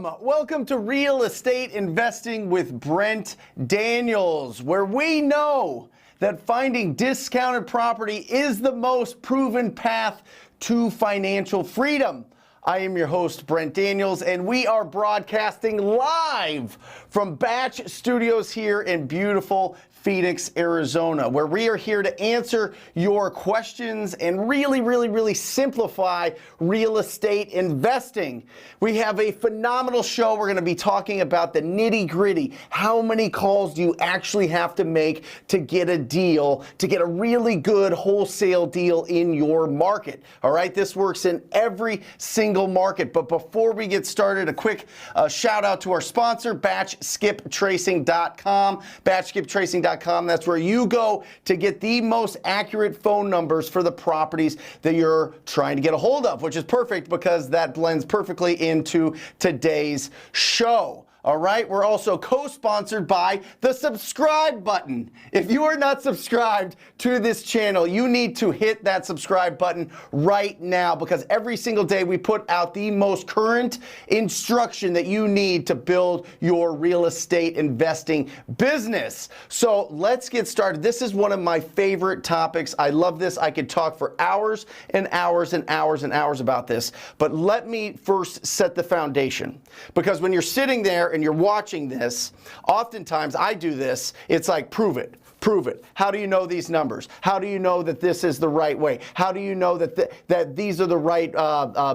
Welcome to Real Estate Investing with Brent Daniels, where we know that finding discounted property is the most proven path to financial freedom. I am your host, Brent Daniels, and we are broadcasting live from Batch Studios here in beautiful Phoenix, Arizona, where we are here to answer your questions and really simplify real estate investing. We have a phenomenal show. We're going to be talking about the nitty-gritty. How many calls do you actually have to make to get a deal, to get a really good wholesale deal in your market? All right, this works in every single market. But before we get started, a quick shout out to our sponsor, batchskiptracing.com. Batchskiptracing.com. That's where you go to get the most accurate phone numbers for the properties that you're trying to get a hold of, which is perfect because that blends perfectly into today's show. All right, we're also co-sponsored by the subscribe button. If you are not subscribed to this channel, you need to hit that subscribe button right now because every single day we put out the most current instruction that you need to build your real estate investing business. So let's get started. This is one of my favorite topics. I love this. I could talk for hours and hours and hours and hours about this, but let me first set the foundation, because when you're sitting there and you're watching this, oftentimes I do this, it's like, prove it. Prove it. How do you know these numbers? How do you know that this is the right way? How do you know that these are the right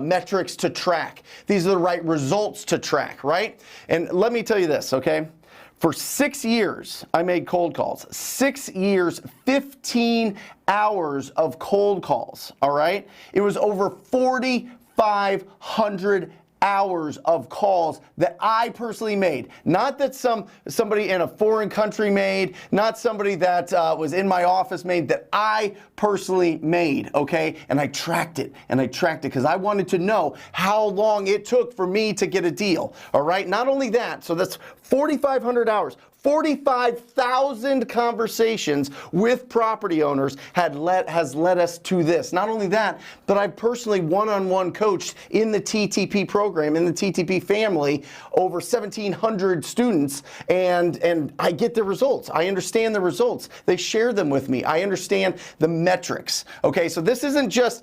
metrics to track? These are the right results to track, right? And let me tell you this, okay? For 6 years, I made cold calls. 6 years, 15 hours of cold calls, all right? It was over 4,500 hours of calls that I personally made. Not that somebody in a foreign country made, not somebody that was in my office made, that I personally made, okay? And I tracked it, because I wanted to know how long it took for me to get a deal, all right? Not only that, so that's 4,500 hours. 45,000 conversations with property owners has led us to this. Not only that, but I personally one-on-one coached in the TTP program, in the TTP family, over 1,700 students, and I get the results. I understand the results. They share them with me. I understand the metrics. Okay, so this isn't just,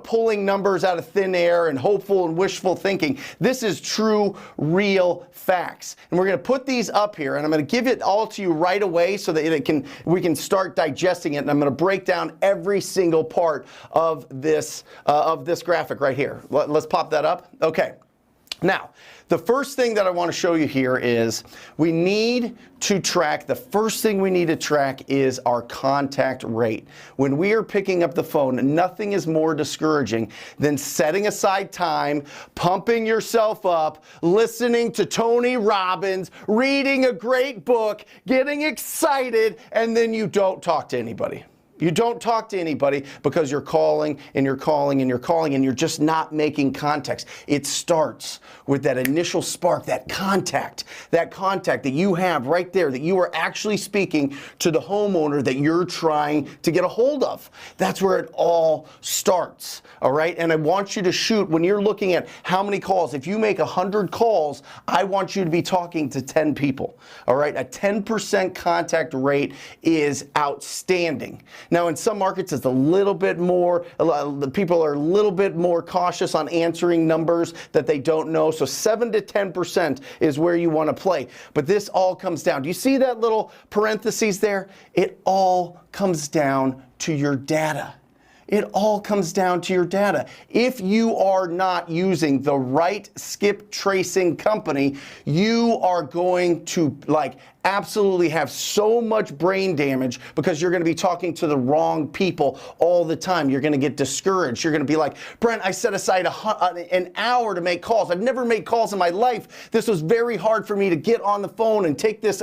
pulling numbers out of thin air and hopeful and wishful thinking. This is true, real facts. And we're going to put these up here, and I'm going to give it all to you right away so that we can start digesting it. And I'm going to break down every single part of this graphic right here. Let's pop that up. Okay. Now, the first thing that I want to show you here is we need to track, the first thing we need to track is our contact rate. When we are picking up the phone, nothing is more discouraging than setting aside time, pumping yourself up, listening to Tony Robbins, reading a great book, getting excited, and then you don't talk to anybody. You don't talk to anybody because you're calling and you're calling and you're calling and you're just not making contacts. It starts with that initial spark, that contact that you have right there, that you are actually speaking to the homeowner that you're trying to get a hold of. That's where it all starts, all right? And I want you to shoot, when you're looking at how many calls, if you make 100 calls, I want you to be talking to 10 people, all right? A 10% contact rate is outstanding. Now, in some markets, it's a little bit more, the people are a little bit more cautious on answering numbers that they don't know. So 7 to 10% is where you want to play. But this all comes down. Do you see that little parentheses there? It all comes down to your data. It all comes down to your data. If you are not using the right skip tracing company, you are going to absolutely have so much brain damage because you're going to be talking to the wrong people all the time. You're going to get discouraged. You're going to be like, Brent, I set aside an hour to make calls. I've never made calls in my life. This was very hard for me to get on the phone and take this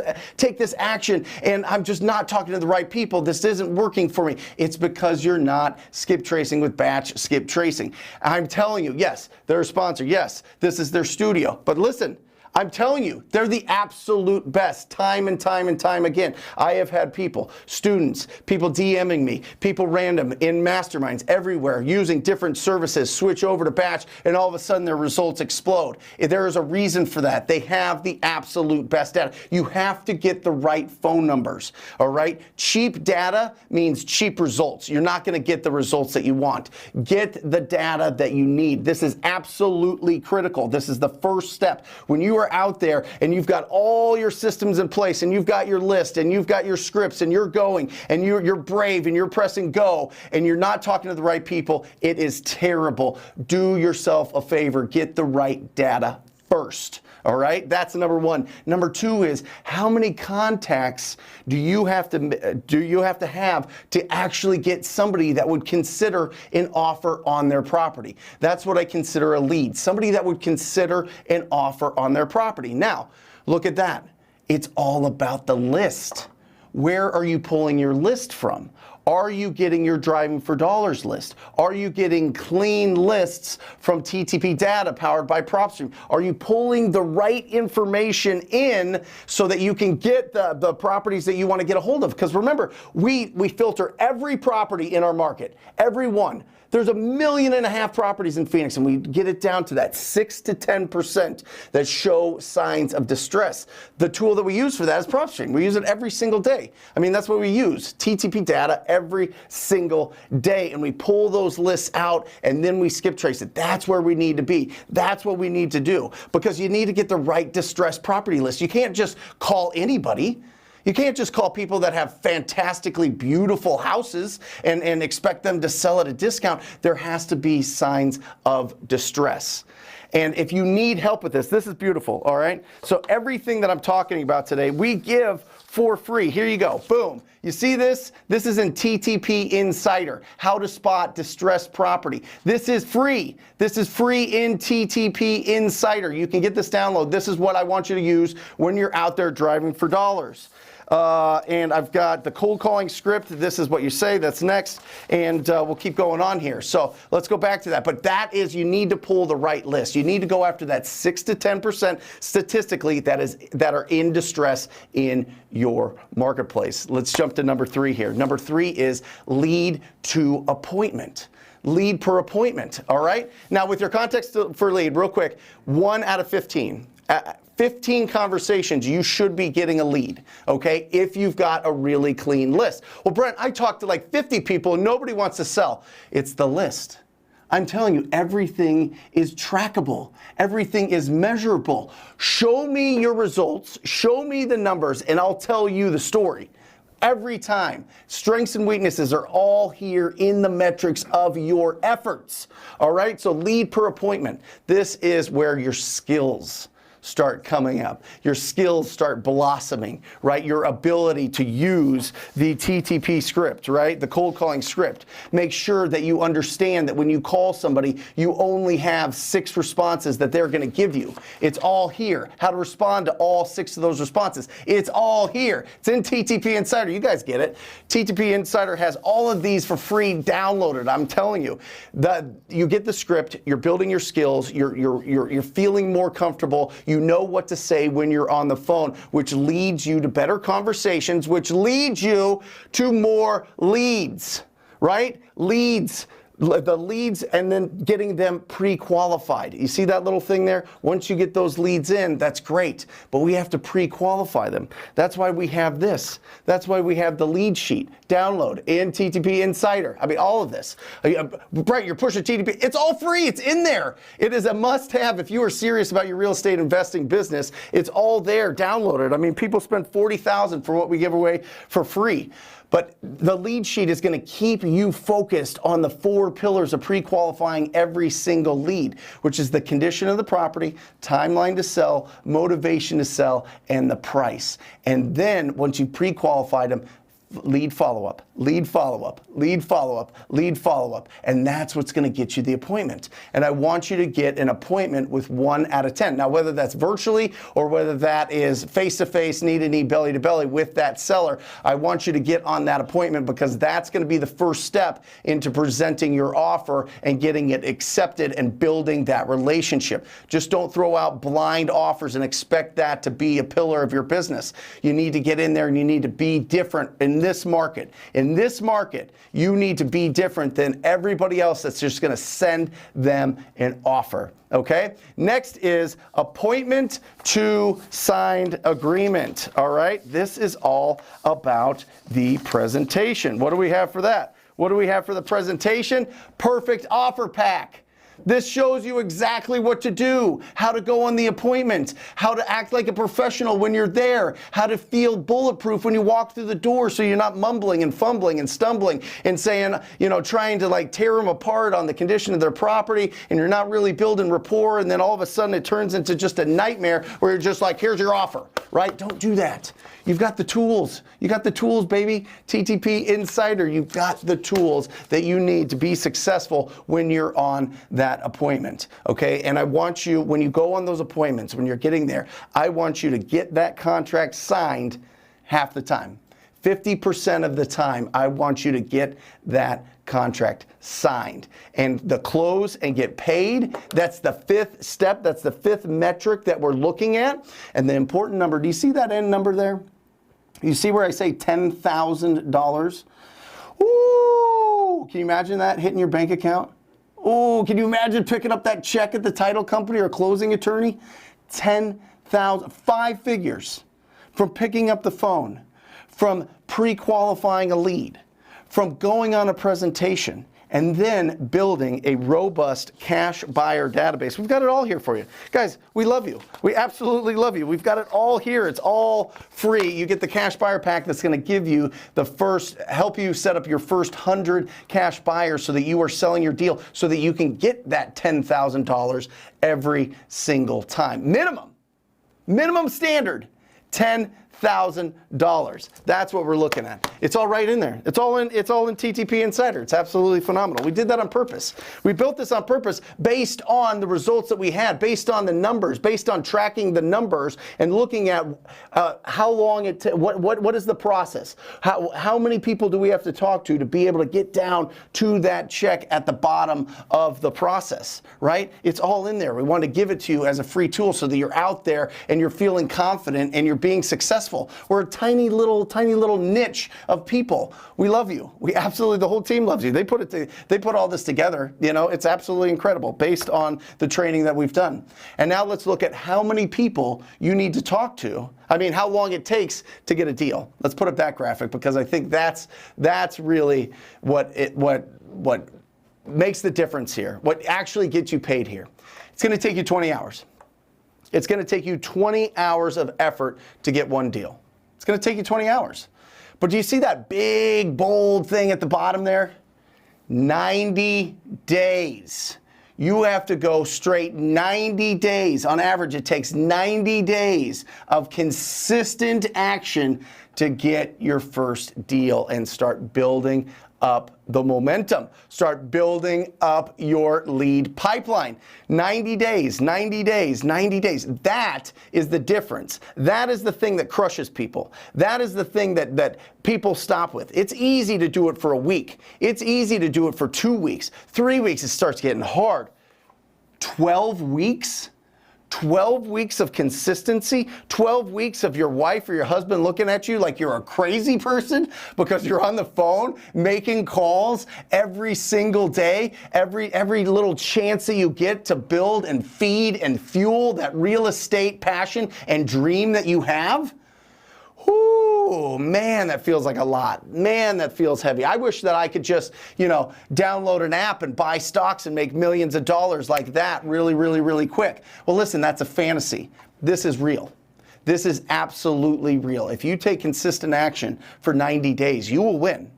action, and I'm just not talking to the right people. This isn't working for me. It's because you're not skip tracing with Batch Skip Tracing. I'm telling you, yes, they're a sponsor. Yes, this is their studio. But listen, I'm telling you, they're the absolute best, time and time and time again. I have had people, students, people DMing me, people random in masterminds everywhere using different services, switch over to batch, and all of a sudden their results explode. There is a reason for that. They have the absolute best data. You have to get the right phone numbers, all right? Cheap data means cheap results. You're not going to get the results that you want. Get the data that you need. This is absolutely critical. This is the first step. When you are out there and you've got all your systems in place and you've got your list and you've got your scripts and you're going and you're brave and you're pressing go and you're not talking to the right people, it is terrible. Do yourself a favor. Get the right data first. All right, that's number one. Number two is, how many contacts do you have to have to actually get somebody that would consider an offer on their property? That's what I consider a lead. Somebody that would consider an offer on their property. Now, look at that. It's all about the list. Where are you pulling your list from? Are you getting your driving for dollars list? Are you getting clean lists from TTP data powered by PropStream? Are you pulling the right information in so that you can get the properties that you want to get a hold of? Because remember, we filter every property in our market, every one. There's 1.5 million properties in Phoenix, and we get it down to that 6 to 10% that show signs of distress. The tool that we use for that is PropStream. We use it every single day. I mean, that's what we use, TTP data every single day, and we pull those lists out, and then we skip trace it. That's where we need to be. That's what we need to do, because you need to get the right distressed property list. You can't just call anybody. You can't just call people that have fantastically beautiful houses and expect them to sell at a discount. There has to be signs of distress. And if you need help with this is beautiful, all right? So everything that I'm talking about today, we give for free. Here you go, boom. You see this? This is in TTP Insider, how to spot distressed property. This is free. This is free in TTP Insider. You can get this download. This is what I want you to use when you're out there driving for dollars. And I've got the cold calling script. This is what you say. That's next. And we'll keep going on here. So let's go back to that. But that is, you need to pull the right list. You need to go after that 6 to 10% statistically that are in distress in your marketplace. Let's jump to number 3 here. Number 3 is lead to appointment. Lead per appointment. All right. Now with your context for lead, real quick, 1 out of 15. 15 conversations, you should be getting a lead, okay, if you've got a really clean list. Well, Brent, I talked to like 50 people and nobody wants to sell. It's the list. I'm telling you, everything is trackable. Everything is measurable. Show me your results, show me the numbers, and I'll tell you the story. Every time. Strengths and weaknesses are all here in the metrics of your efforts. All right, so lead per appointment. This is where your skills start coming up. Your skills start blossoming, right? Your ability to use the TTP script, right? The cold calling script. Make sure that you understand that when you call somebody, you only have 6 responses that they're going to give you. It's all here. How to respond to all 6 of those responses. It's all here. It's in TTP Insider. You guys get it. TTP Insider has all of these for free downloaded. I'm telling you, you get the script, you're building your skills, you're feeling more comfortable. You know what to say when you're on the phone, which leads you to better conversations, which leads you to more leads, right? The leads, and then getting them pre-qualified. You see that little thing there? Once you get those leads in, that's great, but we have to pre-qualify them. That's why we have this. That's why we have the lead sheet download in TTP Insider. I mean, all of this. Brent, you're pushing TTP. It's all free. It's in there. It is a must-have if you are serious about your real estate investing business. It's all there, downloaded. I mean, people spend $40,000 for what we give away for free. But the lead sheet is going to keep you focused on the 4 pillars of pre-qualifying every single lead, which is the condition of the property, timeline to sell, motivation to sell, and the price. And then once you pre-qualified them, lead follow-up, lead follow-up, lead follow-up, lead follow-up. And that's what's going to get you the appointment. And I want you to get an appointment with 1 out of 10. Now, whether that's virtually or whether that is face-to-face, knee-to-knee, belly-to-belly with that seller, I want you to get on that appointment, because that's going to be the first step into presenting your offer and getting it accepted and building that relationship. Just don't throw out blind offers and expect that to be a pillar of your business. You need to get in there and you need to be different in this market. In this market, you need to be different than everybody else that's just going to send them an offer. Okay? Next is appointment to signed agreement. All right? This is all about the presentation. What do we have for that? What do we have for the presentation? Perfect offer pack. This shows you exactly what to do, how to go on the appointment, how to act like a professional when you're there, how to feel bulletproof when you walk through the door so you're not mumbling and fumbling and stumbling and saying, trying to like tear them apart on the condition of their property, and you're not really building rapport, and then all of a sudden it turns into just a nightmare where you're just like, here's your offer, right? Don't do that. You've got the tools. You got the tools, baby. TTP Insider, you've got the tools that you need to be successful when you're on that appointment, okay? And I want you, when you go on those appointments, when you're getting there, I want you to get that contract signed half the time. 50% of the time, I want you to get that contract signed. And the close and get paid, that's the 5th step. That's the 5th metric that we're looking at. And the important number, do you see that end number there? You see where I say $10,000? Ooh, can you imagine that hitting your bank account? Oh, can you imagine picking up that check at the title company or closing attorney? 10,000, 5 figures from picking up the phone, from pre-qualifying a lead, from going on a presentation, and then building a robust cash buyer database. We've got it all here for you. Guys, we love you. We absolutely love you. We've got it all here. It's all free. You get the cash buyer pack that's going to give you help you set up your first 100 cash buyers so that you are selling your deal so that you can get that $10,000 every single time. Minimum standard, $10,000. That's what we're looking at. It's all right in there. It's all in TTP Insider. It's absolutely phenomenal. We did that on purpose. We built this on purpose based on the results that we had, based on the numbers, based on tracking the numbers and looking at how long what is the process? How many people do we have to talk to be able to get down to that check at the bottom of the process, right? It's all in there. We want to give it to you as a free tool so that you're out there and you're feeling confident and you're being successful. We're a tiny little niche of people. We love you. We absolutely, the whole team loves you. They put all this together. It's absolutely incredible based on the training that we've done. And now let's look at how many people you need to talk to. I mean, how long it takes to get a deal. Let's put up that graphic, because I think that's really what makes the difference here. What actually gets you paid here. It's going to take you 20 hours. It's going to take you 20 hours of effort to get one deal. It's going to take you 20 hours. But do you see that big, bold thing at the bottom there? 90 days. You have to go straight 90 days. On average, it takes 90 days of consistent action to get your first deal and start building up the momentum. Start building up your lead pipeline. 90 days, 90 days, 90 days. That is the difference. That is the thing that crushes people. That is the thing that people stop with. It's easy to do it for a week. It's easy to do it for 2 weeks. 3 weeks, it starts getting hard. 12 weeks? 12 weeks of consistency, 12 weeks of your wife or your husband looking at you like you're a crazy person because you're on the phone making calls every single day, every little chance that you get to build and feed and fuel that real estate passion and dream that you have. Ooh, man, that feels like a lot. Man, that feels heavy. I wish that I could just, download an app and buy stocks and make millions of dollars like that really, really, really quick. Well, listen, that's a fantasy. This is real. This is absolutely real. If you take consistent action for 90 days, you will win.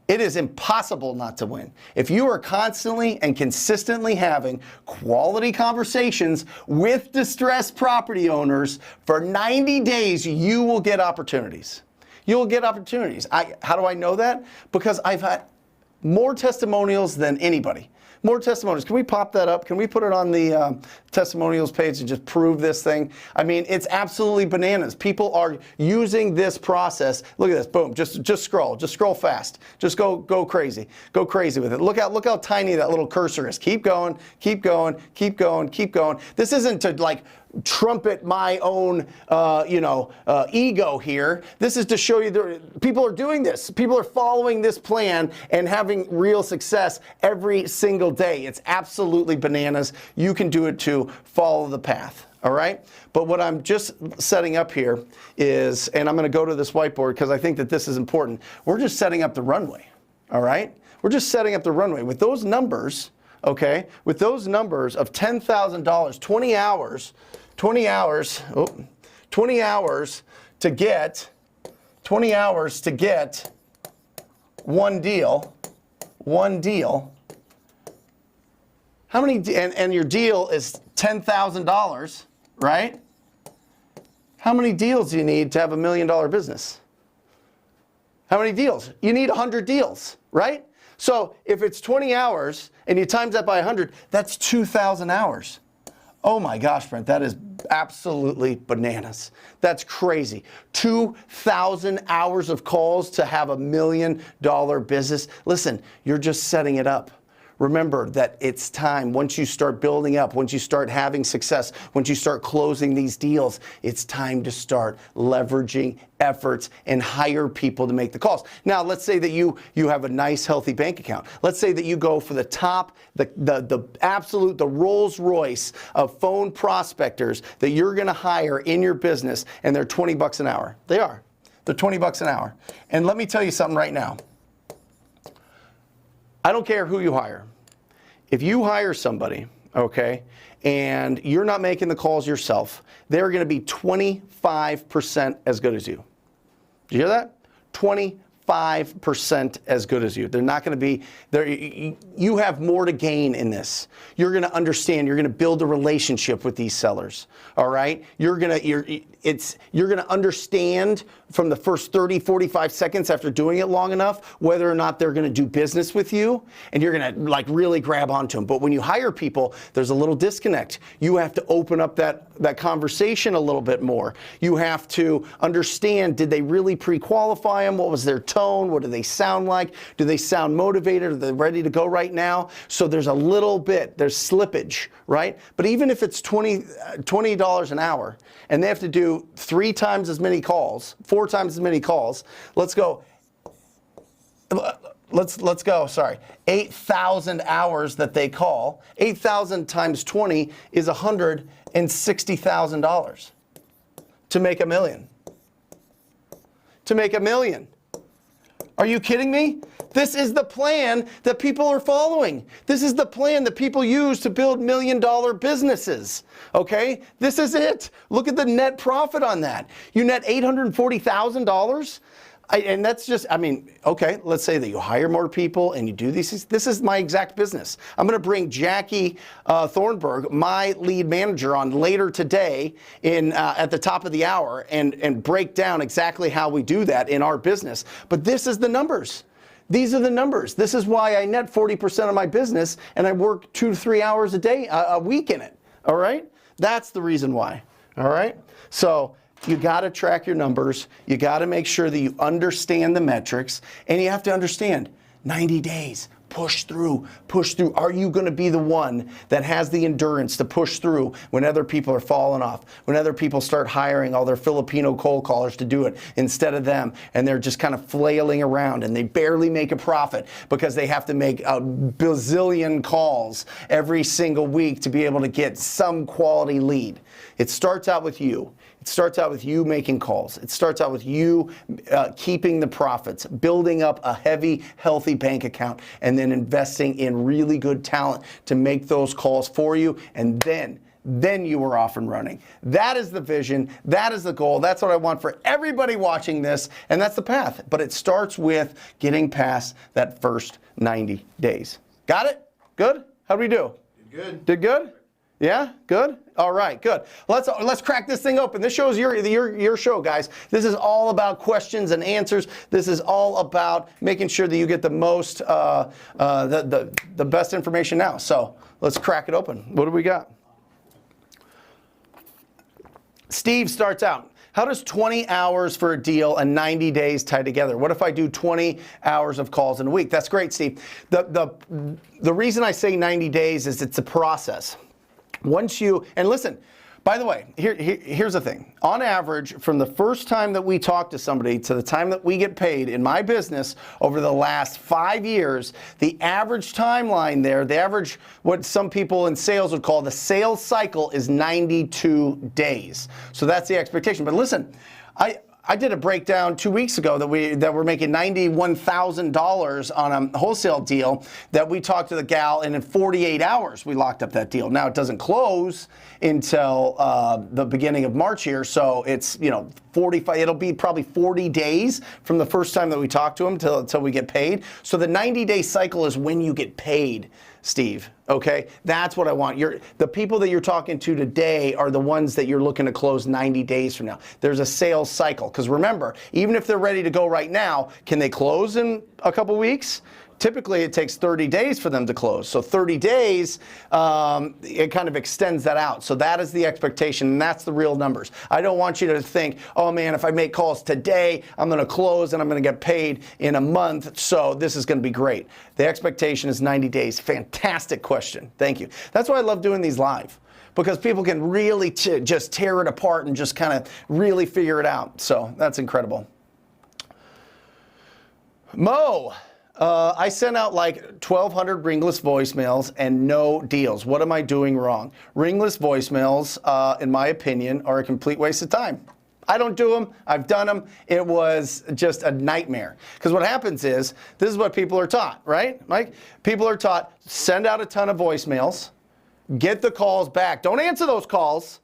It is impossible not to win. If you are constantly and consistently having quality conversations with distressed property owners for 90 days, you will get opportunities. You'll get opportunities. How do I know that? Because I've had more testimonials than anybody. More testimonials. Can we pop that up? Can we put it on the testimonials page and just prove this thing? I mean, it's absolutely bananas. People are using this process. Look at this. Boom. Just scroll. Just scroll fast. Just go crazy. Go crazy with it. Look how tiny that little cursor is. Keep going. Keep going. Keep going. Keep going. This isn't to like trumpet my own, ego here. This is to show you that people are doing this. People are following this plan and having real success every single day. It's absolutely bananas. You can do it too. Follow the path. All right. But what I'm just setting up here is, and I'm going to go to this whiteboard because I think that this is important. We're just setting up the runway. All right. We're just setting up the runway with those numbers. Okay. With those numbers of $10,000, 20 hours to get one deal. How many, and your deal is $10,000, right? How many deals do you need to have $1 million business? How many deals? You need 100 deals, right? So if it's 20 hours and you times that by 100, that's 2,000 hours. Oh my gosh, Brent, that is absolutely bananas. That's crazy. 2,000 hours of calls to have $1 million business. Listen, you're just setting it up. Remember that it's time, once you start building up, once you start having success, once you start closing these deals, it's time to start leveraging efforts and hire people to make the calls. Now, let's say that you have a nice, healthy bank account. Let's say that you go for the top, the absolute, the Rolls Royce of phone prospectors that you're going to hire in your business, and they're 20 bucks an hour. They are. They're 20 bucks an hour. And let me tell you something right now. I don't care who you hire. If you hire somebody, okay, and you're not making the calls yourself, they're going to be 25% as good as you. Do you hear that? 25% as good as you. They're not going to be there. You have more to gain in this. You're going to understand. You're going to build a relationship with these sellers. All right. You're going to understand from the first 30, 45 seconds after doing it long enough whether or not they're going to do business with you, and you're going to like really grab onto them. But when you hire people, there's a little disconnect. You have to open up that conversation a little bit more. You have to understand, did they really pre-qualify them? What was their tone? What do they sound like? Do they sound motivated? Are they ready to go right now? So there's a little bit, there's slippage, right? But even if it's $20 an hour and they have to do 3 times as many calls, 4 times as many calls, let's go, sorry, 8,000 hours that they call, 8,000 times 20 is $160,000 to make $1 million. To make $1 million. Are you kidding me? This is the plan that people are following. This is the plan that people use to build $1 million businesses. Okay? This is it. Look at the net profit on that. You net $840,000. And that's just, I mean, okay, let's say that you hire more people and you do these. This is my exact business. I'm going to bring Jackie Thornburg, my lead manager, on later today at the top of the hour and break down exactly how we do that in our business. But this is the numbers. These are the numbers. This is why I net 40% of my business and I work 2 to 3 hours a week in it. All right? That's the reason why. All right? So you got to track your numbers. You got to make sure that you understand the metrics, and you have to understand 90 days. Push through, push through. Are you going to be the one that has the endurance to push through when other people are falling off, when other people start hiring all their Filipino cold callers to do it instead of them, and they're just kind of flailing around and they barely make a profit because they have to make a bazillion calls every single week to be able to get some quality lead? It starts out with you. It starts out with you making calls. It starts out with you keeping the profits, building up a heavy, healthy bank account, and then investing in really good talent to make those calls for you, and then you are off and running. That is the vision. That is the goal. That's what I want for everybody watching this, and that's the path. But it starts with getting past that first 90 days. Got it? Good? How'd we do? Did good. Did good? Yeah, good. All right, good. Let's crack this thing open. This show is your show, guys. This is all about questions and answers. This is all about making sure that you get the most, the best information now. So let's crack it open. What do we got? Steve starts out. How does 20 hours for a deal and 90 days tie together? What if I do 20 hours of calls in a week? That's great, Steve. The reason I say 90 days is it's a process. Once you, and listen, by the way, here's the thing. On average, from the first time that we talk to somebody to the time that we get paid in my business over the last 5 years, the average timeline there, the average, what some people in sales would call the sales cycle, is 92 days. So that's the expectation. But listen, I did a breakdown 2 weeks ago that we're making $91,000 on a wholesale deal that we talked to the gal, and in 48 hours we locked up that deal. Now it doesn't close until the beginning of March here, so it's 45. It'll be probably 40 days from the first time that we talk to them till we get paid. So the 90-day cycle is when you get paid, Steve. Okay, that's what I want. The people that you're talking to today are the ones that you're looking to close 90 days from now. There's a sales cycle, because remember, even if they're ready to go right now, can they close in a couple weeks? Typically, it takes 30 days for them to close. So 30 days, it kind of extends that out. So that is the expectation, and that's the real numbers. I don't want you to think, oh man, if I make calls today, I'm going to close and I'm going to get paid in a month, so this is going to be great. The expectation is 90 days. Fantastic question. Thank you. That's why I love doing these live, because people can really just tear it apart and just kind of really figure it out. So that's incredible. Mo. I sent out like 1,200 ringless voicemails and no deals. What am I doing wrong? Ringless voicemails, in my opinion, are a complete waste of time. I don't do them. I've done them. It was just a nightmare. Because what happens is, this is what people are taught, right, Mike? People are taught, send out a ton of voicemails, get the calls back. Don't answer those calls.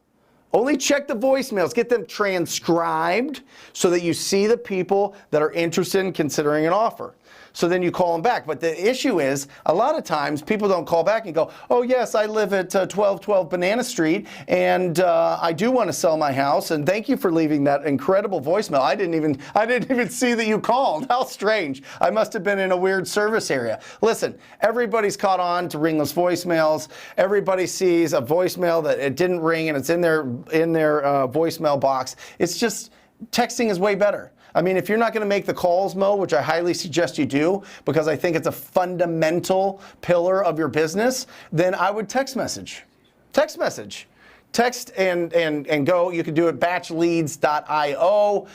Only check the voicemails. Get them transcribed so that you see the people that are interested in considering an offer. So then you call them back. But the issue is, a lot of times people don't call back and go, oh yes, I live at 1212 Banana Street, and I do want to sell my house, and thank you for leaving that incredible voicemail. I didn't even see that you called. How strange. I must have been in a weird service area. Listen, everybody's caught on to ringless voicemails. Everybody sees a voicemail that it didn't ring and it's in their voicemail box. It's just, texting is way better. I mean, if you're not going to make the calls, Mo, which I highly suggest you do, because I think it's a fundamental pillar of your business, then I would text message. Text message. Text and go. You can do it batchleads.io.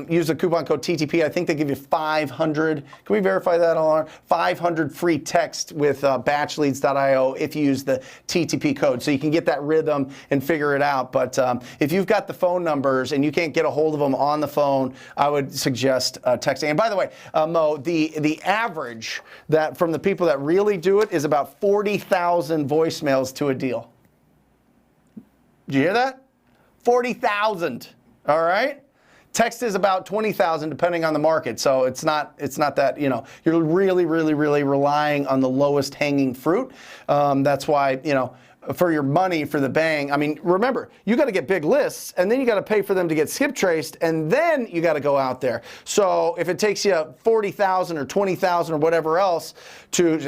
Use the coupon code TTP. I think they give you 500. Can we verify that on 500 free text with batchleads.io if you use the TTP code. So you can get that rhythm and figure it out. But if you've got the phone numbers and you can't get a hold of them on the phone, I would suggest texting. And by the way, Mo, the average that from the people that really do it is about 40,000 voicemails to a deal. Did you hear that? 40,000. All right. Text is about 20,000 depending on the market. So it's not that, you're really relying on the lowest hanging fruit. That's why, for your money, for the bang. I mean, remember, you got to get big lists, and then you got to pay for them to get skip traced, and then you got to go out there. So if it takes you 40,000 or 20,000 or whatever else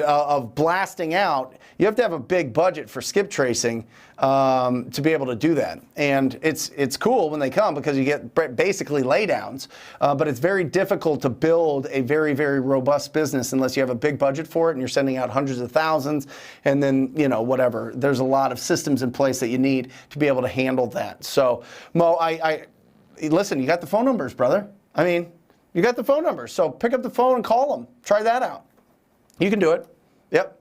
of blasting out, you have to have a big budget for skip tracing to be able to do that. And it's cool when they come because you get basically laydowns, but it's very difficult to build a very robust business unless you have a big budget for it and you're sending out hundreds of thousands, and then whatever. There's a lot of systems in place that you need to be able to handle that. So Mo, listen, you got the phone numbers, brother. I mean, you got the phone numbers, so pick up the phone and call them. Try that out. You can do it. Yep.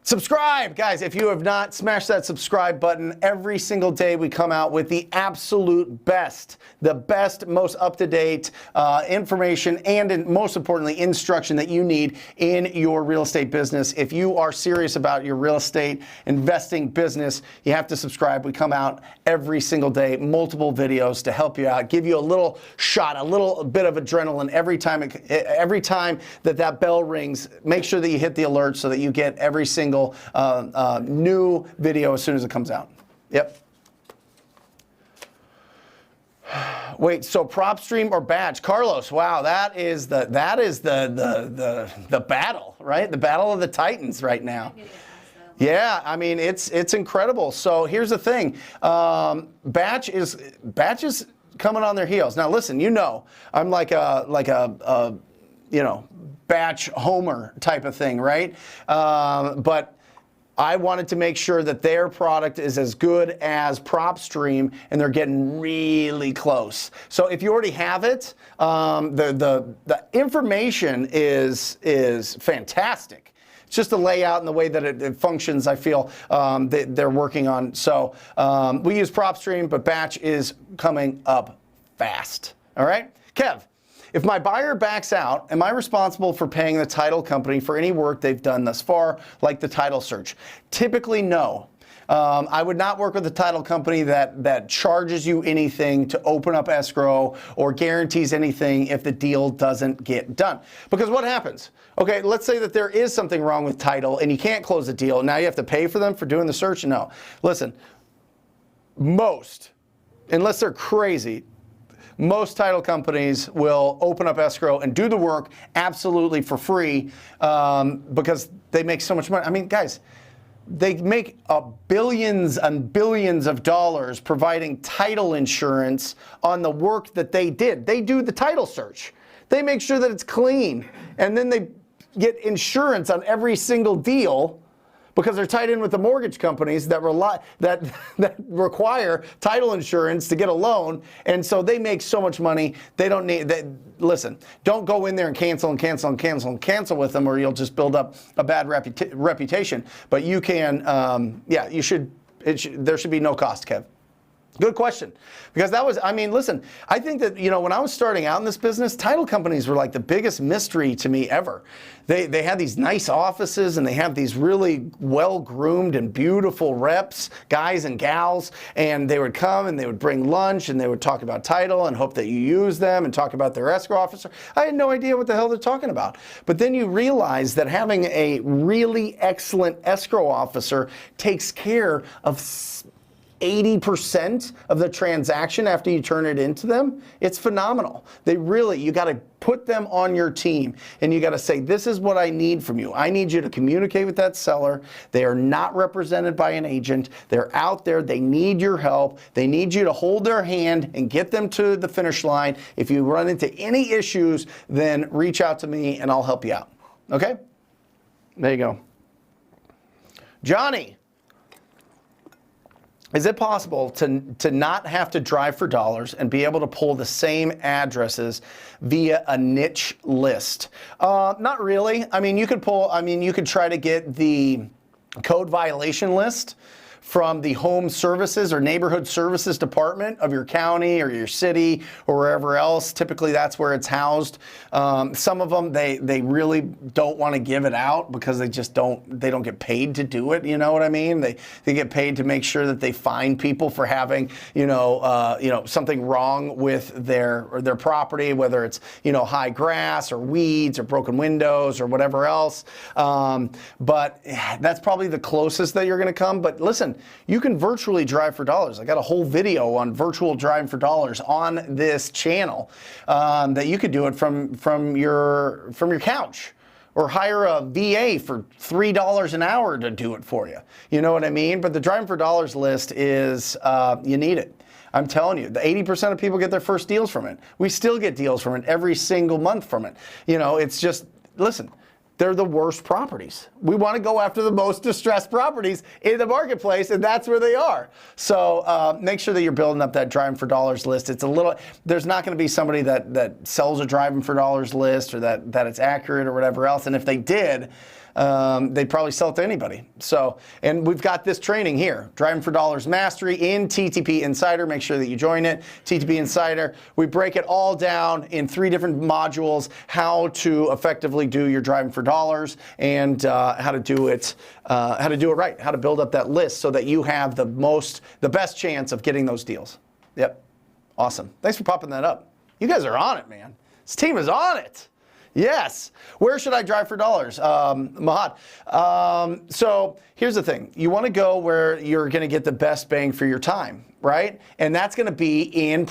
Subscribe, guys. If you have not, smash that subscribe button. Every single day we come out with the absolute best, the best, most up-to-date information and most importantly, instruction that you need in your real estate business. If you are serious about your real estate investing business, you have to subscribe. We come out every single day, multiple videos to help you out, give you a little shot, a little bit of adrenaline every time that bell rings. Make sure that you hit the alert so that you get every single single new video as soon as it comes out. Yep. Wait, so PropStream or Batch? Carlos, wow, that is the battle, right? The battle of the Titans right now. Yeah, I mean it's incredible. So here's the thing, Batch is coming on their heels. Now listen, I'm like a Batch homer type of thing, right? But I wanted to make sure that their product is as good as PropStream, and they're getting really close. So if you already have it, the information is fantastic. It's just the layout and the way that it functions, I feel they're working on. So we use PropStream, but Batch is coming up fast. All right, Kev. If my buyer backs out, am I responsible for paying the title company for any work they've done thus far, like the title search? Typically, no. I would not work with a title company that charges you anything to open up escrow or guarantees anything if the deal doesn't get done. Because what happens? Okay, let's say that there is something wrong with title and you can't close the deal. Now you have to pay for them for doing the search? No. Listen, unless they're crazy, most title companies will open up escrow and do the work absolutely for free because they make so much money. I mean, guys, they make billions and billions of dollars providing title insurance on the work that they did. They do the title search. They make sure that it's clean, and then they get insurance on every single deal because they're tied in with the mortgage companies that require title insurance to get a loan, and so they make so much money. They don't need. Listen, don't go in there and cancel with them, or you'll just build up a bad reputation. But you can, you should. There should be no cost, Kev. Good question. Because listen, I think that, when I was starting out in this business, title companies were like the biggest mystery to me ever. They had these nice offices, and they have these really well-groomed and beautiful reps, guys and gals, and they would come and they would bring lunch and they would talk about title and hope that you use them and talk about their escrow officer. I had no idea what the hell they're talking about. But then you realize that having a really excellent escrow officer takes care of 80% of the transaction after you turn it into them. It's phenomenal. You got to put them on your team, and you got to say, this is what I need from you. I need you to communicate with that seller. They are not represented by an agent. They're out there. They need your help. They need you to hold their hand and get them to the finish line. If you run into any issues, then reach out to me and I'll help you out. Okay? There you go. Johnny. Is it possible to not have to drive for dollars and be able to pull the same addresses via a niche list? Not really. You could try to get the code violation list from the home services or neighborhood services department of your county or your city or wherever else. Typically that's where it's housed. Some of them, they really don't want to give it out because they don't get paid to do it. You know what I mean? They get paid to make sure that they fine people for having, something wrong with their property, whether it's, high grass or weeds or broken windows or whatever else. But that's probably the closest that you're going to come. But listen, you can virtually drive for dollars. I got a whole video on virtual driving for dollars on this channel that you could do it from your couch, or hire a VA for $3 an hour to do it for you. You know what I mean? But the driving for dollars list is you need it. I'm telling you, the 80% of people get their first deals from it. We still get deals from it every single month from it. It's just, listen, they're the worst properties. We want to go after the most distressed properties in the marketplace, and that's where they are. So make sure that you're building up that driving for dollars list. There's not going to be somebody that sells a driving for dollars list, or that it's accurate or whatever else. And if they did, they'd probably sell it to anybody. So, and we've got this training here, Driving for Dollars Mastery in TTP Insider. Make sure that you join it, TTP Insider. We break it all down in 3 different modules: how to effectively do your driving for dollars, and how to do it right, how to build up that list so that you have the best chance of getting those deals. Yep, awesome. Thanks for popping that up. You guys are on it, man. This team is on it. Yes. Where should I drive for dollars? Mahad. So here's the thing. You want to go where you're going to get the best bang for your time, right? And that's going to be in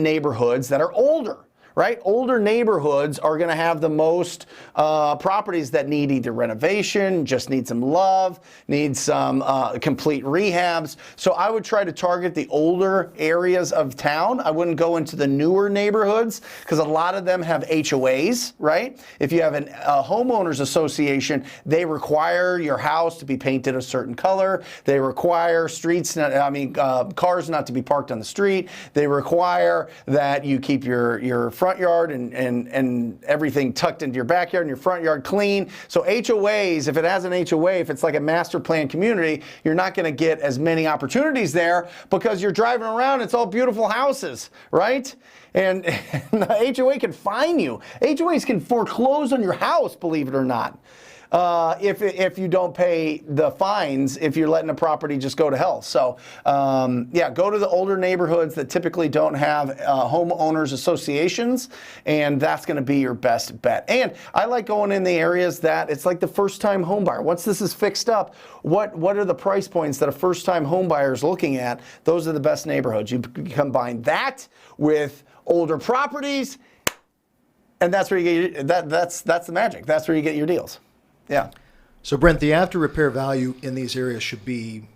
neighborhoods that are older. Right? Older neighborhoods are going to have the most properties that need either renovation, just need some love, need some complete rehabs. So I would try to target the older areas of town. I wouldn't go into the newer neighborhoods because a lot of them have HOAs, right? If you have a homeowners association, they require your house to be painted a certain color. They require cars not to be parked on the street. They require that you keep your front yard and everything tucked into your backyard and your front yard clean. So HOAs, if it has an HOA, if it's like a master plan community, you're not going to get as many opportunities there because you're driving around, it's all beautiful houses, right? And the HOA can fine you. HOAs can foreclose on your house, believe it or not. If you don't pay the fines, if you're letting a property just go to hell. So yeah, go to the older neighborhoods that typically don't have homeowners associations, and that's going to be your best bet. And I like going in the areas that it's like the first-time home buyer. Once this is fixed up, what are the price points that a first-time home buyer is looking at? Those are the best neighborhoods. You combine that with older properties, and that's where you get that's the magic. That's where you get your deals. Yeah. So Brent, the after repair value in these areas should be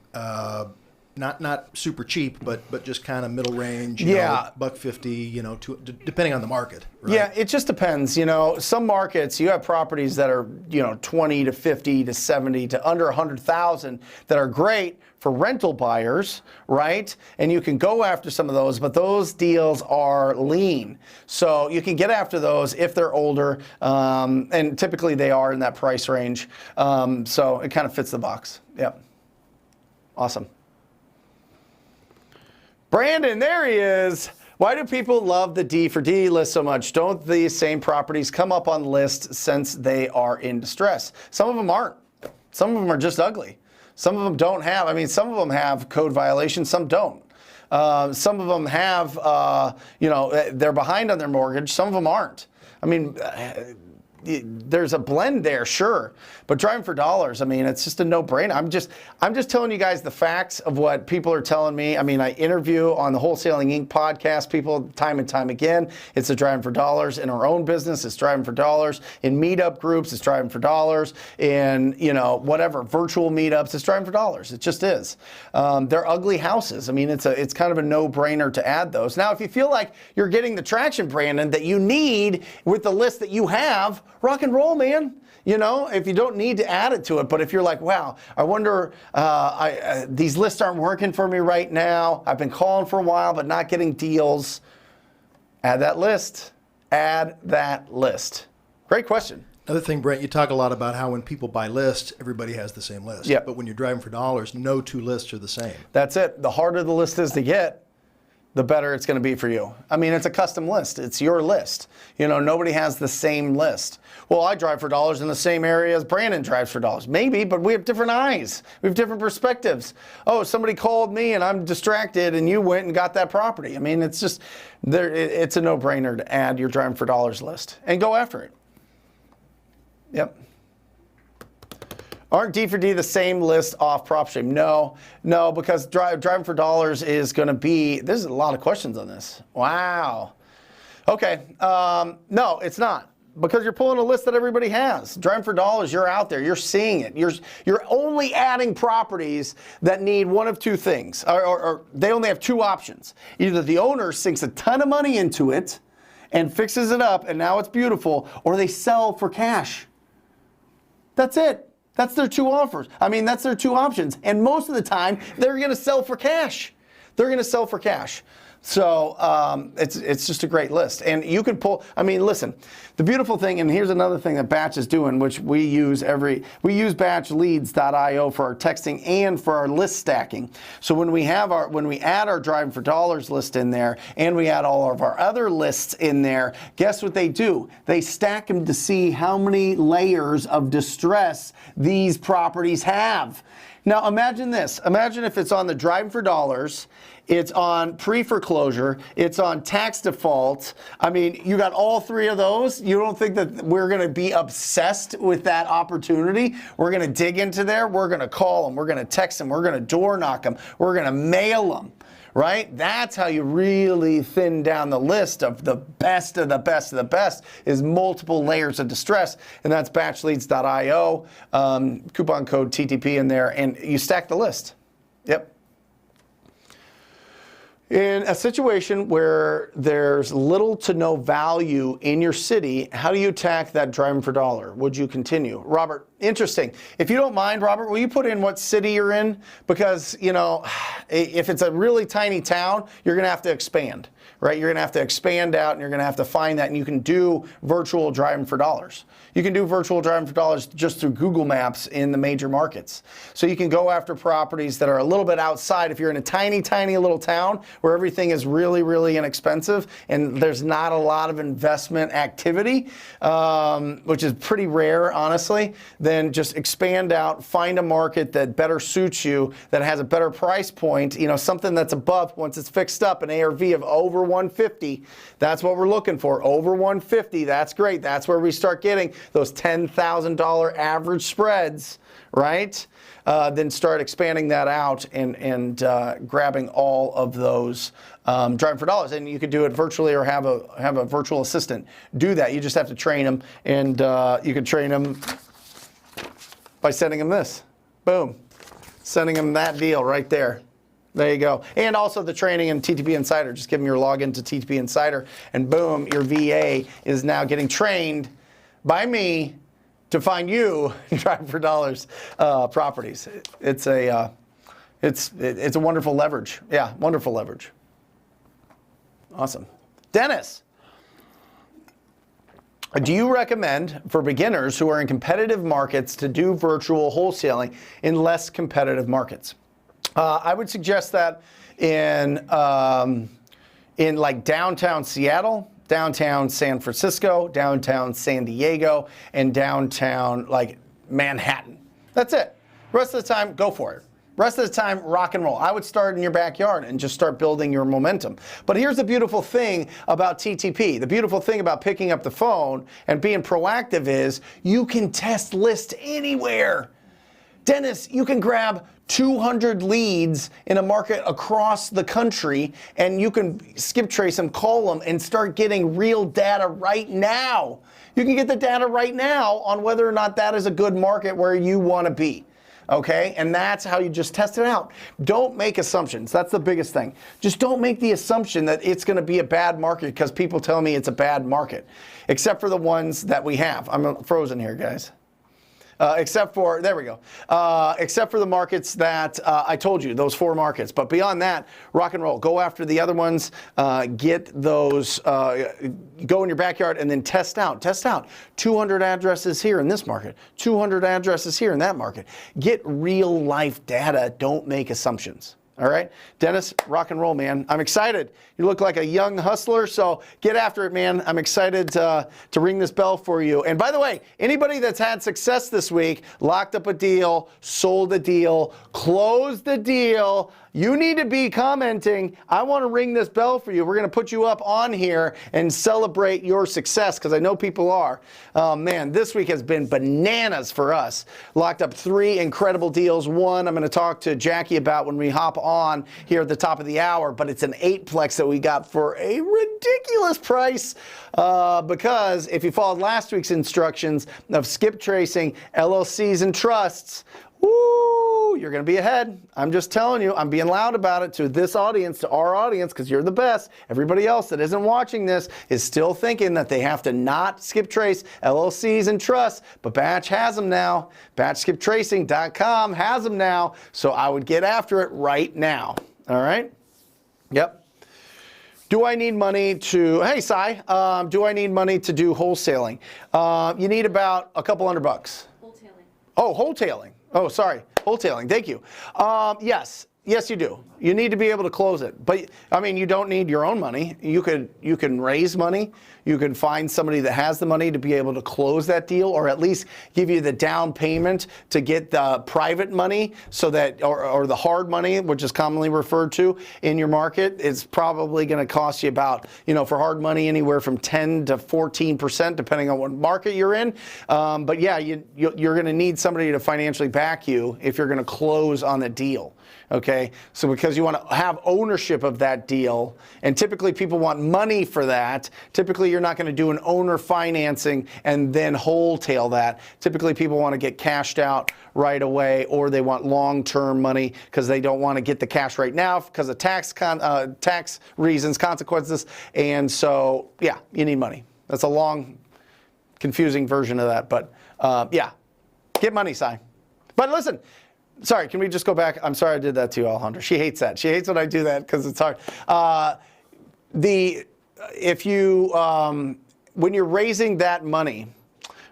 not super cheap, but just kind of middle range. Yeah. $150, depending on the market. Right? Yeah, it just depends. Some markets you have properties that are 20 to 50 to 70 to under 100,000 that are great for rental buyers, right? And you can go after some of those, but those deals are lean. So you can get after those if they're older, and typically they are in that price range. So it kind of fits the box. Yep. Awesome. Brandon, there he is. Why do people love the D for D list so much? Don't these same properties come up on lists since they are in distress? Some of them aren't. Some of them are just ugly. Some of them don't have, some of them have code violations, some don't. Some of them have, they're behind on their mortgage, some of them aren't. There's a blend there, sure, but driving for dollars, it's just a no-brainer. I'm just telling you guys the facts of what people are telling me. I interview on the Wholesaling Inc. podcast people time and time again. It's a driving for dollars. In our own business, it's driving for dollars. In meetup groups, it's driving for dollars. In whatever virtual meetups, it's driving for dollars. It just is. They're ugly houses. It's kind of a no-brainer to add those. Now, if you feel like you're getting the traction, Brandon, that you need with the list that you have, rock and roll, man. If you don't need to add it to it, but if you're like, wow, I wonder, these lists aren't working for me right now. I've been calling for a while, but not getting deals. Add that list. Add that list. Great question. Another thing, Brent, you talk a lot about how when people buy lists, everybody has the same list. Yep. But when you're driving for dollars, no two lists are the same. That's it. The harder the list is to get, the better it's going to be for you. It's a custom list. It's your list. Nobody has the same list. Well, I drive for dollars in the same area as Brandon drives for dollars. Maybe, but we have different eyes. We have different perspectives. Oh, somebody called me and I'm distracted and you went and got that property. It's just, it's a no-brainer to add your driving for dollars list and go after it. Yep. Aren't D for D the same list off PropStream? No, because driving for dollars is going to be, there's a lot of questions on this. Wow. Okay, no, it's not. Because you're pulling a list that everybody has. Driving for dollars, you're out there, you're seeing it. You're only adding properties that need one of two things, or they only have two options. Either the owner sinks a ton of money into it and fixes it up and now it's beautiful, or they sell for cash. That's it. That's their two offers. That's their two options. And most of the time, they're going to sell for cash. They're going to sell for cash. So it's just a great list. And you can pull, listen, the beautiful thing, and here's another thing that Batch is doing, which we use batchleads.io for our texting and for our list stacking. So when we add our driving for dollars list in there and we add all of our other lists in there, guess what they do? They stack them to see how many layers of distress these properties have. Now imagine this. Imagine if it's on the driving for dollars, it's on pre-foreclosure, it's on tax default. I mean, you got all three of those. You don't think that we're going to be obsessed with that opportunity? We're going to dig into there. We're going to call them. We're going to text them. We're going to door knock them. We're going to mail them. Right? That's how you really thin down the list of the best of the best of the best, is multiple layers of distress. And that's batchleads.io, coupon code TTP in there, and you stack the list. Yep. In a situation where there's little to no value in your city, how do you attack that driving for dollar? Would you continue? Robert, interesting. If you don't mind, Robert, will you put in what city you're in? Because, you know, if it's a really tiny town, you're going to have to expand, right? You're going to have to expand out, and you're going to have to find that, and you can do virtual driving for dollars. You can do virtual driving for dollars just through Google Maps in the major markets. So you can go after properties that are a little bit outside. If you're in a tiny, tiny little town where everything is really, really inexpensive and there's not a lot of investment activity, which is pretty rare, honestly, then just expand out, find a market that better suits you, that has a better price point, you know, something that's above, once it's fixed up, an ARV of over 150. That's what we're looking for, over 150. That's great. That's where we start getting those $10,000 average spreads, right? Then start expanding that out and grabbing all of those driving for dollars. And you could do it virtually or have a virtual assistant do that. You just have to train them, and you can train them by sending them this. Boom. Sending them that deal right there. There you go. And also the training in TTP Insider. Just give them your login to TTP Insider, and boom, your VA is now getting trained by me to find you driving for dollars properties. It's a wonderful leverage. Yeah, wonderful leverage. Awesome. Dennis, do you recommend for beginners who are in competitive markets to do virtual wholesaling in less competitive markets? I would suggest that in like downtown Seattle, downtown San Francisco, downtown San Diego, and downtown like Manhattan. That's it. Rest of the time, go for it. Rest of the time, rock and roll. I would start in your backyard and just start building your momentum. But here's the beautiful thing about TTP. The beautiful thing about picking up the phone and being proactive is you can test list anywhere. Dennis, you can grab 200 leads in a market across the country, and you can skip trace them, call them, and start getting real data right now. You can get the data right now on whether or not that is a good market where you want to be. Okay, and that's how you just test it out. Don't make assumptions. That's the biggest thing. Just don't make the assumption that it's going to be a bad market because people tell me it's a bad market, except for the ones that we have. I'm frozen here, guys. Except for, there we go, except for the markets that I told you, those 4 markets. But beyond that, rock and roll. Go after the other ones, get those, go in your backyard and then test out. Test out 200 addresses here in this market, 200 addresses here in that market. Get real life data. Don't make assumptions. All right, Dennis, rock and roll, man. I'm excited. You look like a young hustler, so get after it, man. I'm excited to ring this bell for you. And by the way, anybody that's had success this week, locked up a deal, sold a deal, closed the deal, you need to be commenting, I want to ring this bell for you. We're going to put you up on here and celebrate your success, because I know people are. Man, this week has been bananas for us. Locked up 3 incredible deals. One I'm going to talk to Jackie about when we hop on here at the top of the hour, but it's an 8-plex that we got for a ridiculous price, because if you followed last week's instructions of skip tracing LLCs and trusts, woo, you're going to be ahead. I'm just telling you, I'm being loud about it to this audience, to our audience, because you're the best. Everybody else that isn't watching this is still thinking that they have to not skip trace LLCs and trusts, but Batch has them now. BatchSkipTracing.com has them now, so I would get after it right now. All right? Yep. Do I need money to, hey, Cy, do I need money to do wholesaling? You need about a couple $100. Wholesaling. Oh, wholesaling. Oh, sorry. Wholesaling. Thank you. Yes. Yes, you do. You need to be able to close it. But I mean, you don't need your own money. You can raise money. You can find somebody that has the money to be able to close that deal, or at least give you the down payment to get the private money, so that, or the hard money, which is commonly referred to in your market. It's probably going to cost you about, for hard money, anywhere from 10 to 14%, depending on what market you're in. But yeah, you're going to need somebody to financially back you if you're going to close on a deal. Okay, so because you want to have ownership of that deal, and typically people want money for that. Typically you're not going to do an owner financing and then wholesale that. Typically people want to get cashed out right away, or they want long-term money because they don't want to get the cash right now because of tax reasons, consequences. And so, yeah, you need money. That's a long, confusing version of that. But yeah, get money, Si. But listen, sorry, can we just go back? I'm sorry I did that to you, Alejandra. She hates that. She hates when I do that because it's hard. When you're raising that money,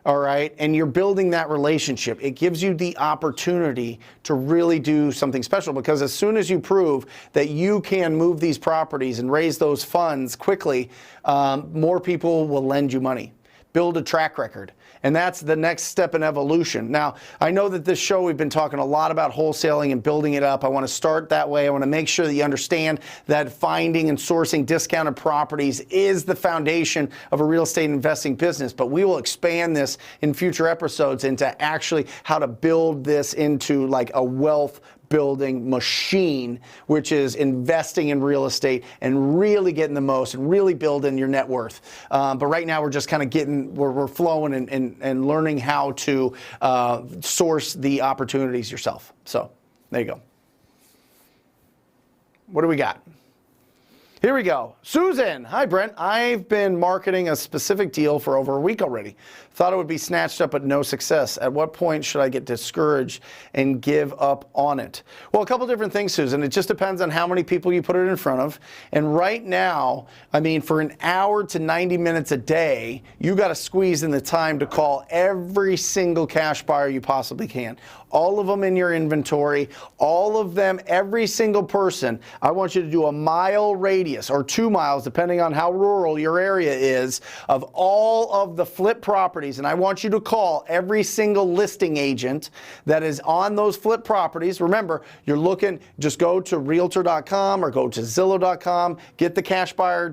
all right, and you're building that relationship, it gives you the opportunity to really do something special, because as soon as you prove that you can move these properties and raise those funds quickly, more people will lend you money. Build a track record. And that's the next step in evolution. Now, I know that this show, we've been talking a lot about wholesaling and building it up. I want to start that way. I want to make sure that you understand that finding and sourcing discounted properties is the foundation of a real estate investing business. But we will expand this in future episodes into actually how to build this into like a wealth building machine, which is investing in real estate and really getting the most and really building your net worth. But right now we're just kind of we're flowing and learning how to source the opportunities yourself. So there you go. What do we got? Here we go. Susan. Hi, Brent. I've been marketing a specific deal for over a week already. Thought it would be snatched up, but no success. At what point should I get discouraged and give up on it? Well, a couple different things, Susan. It just depends on how many people you put it in front of. And right now, I mean, for an hour to 90 minutes a day, you got to squeeze in the time to call every single cash buyer you possibly can. All of them in your inventory, all of them, every single person. I want you to do a mile radius or 2 miles, depending on how rural your area is, of all of the flip properties. And I want you to call every single listing agent that is on those flip properties. Remember, you're looking, just go to realtor.com or go to Zillow.com, get the cash buyer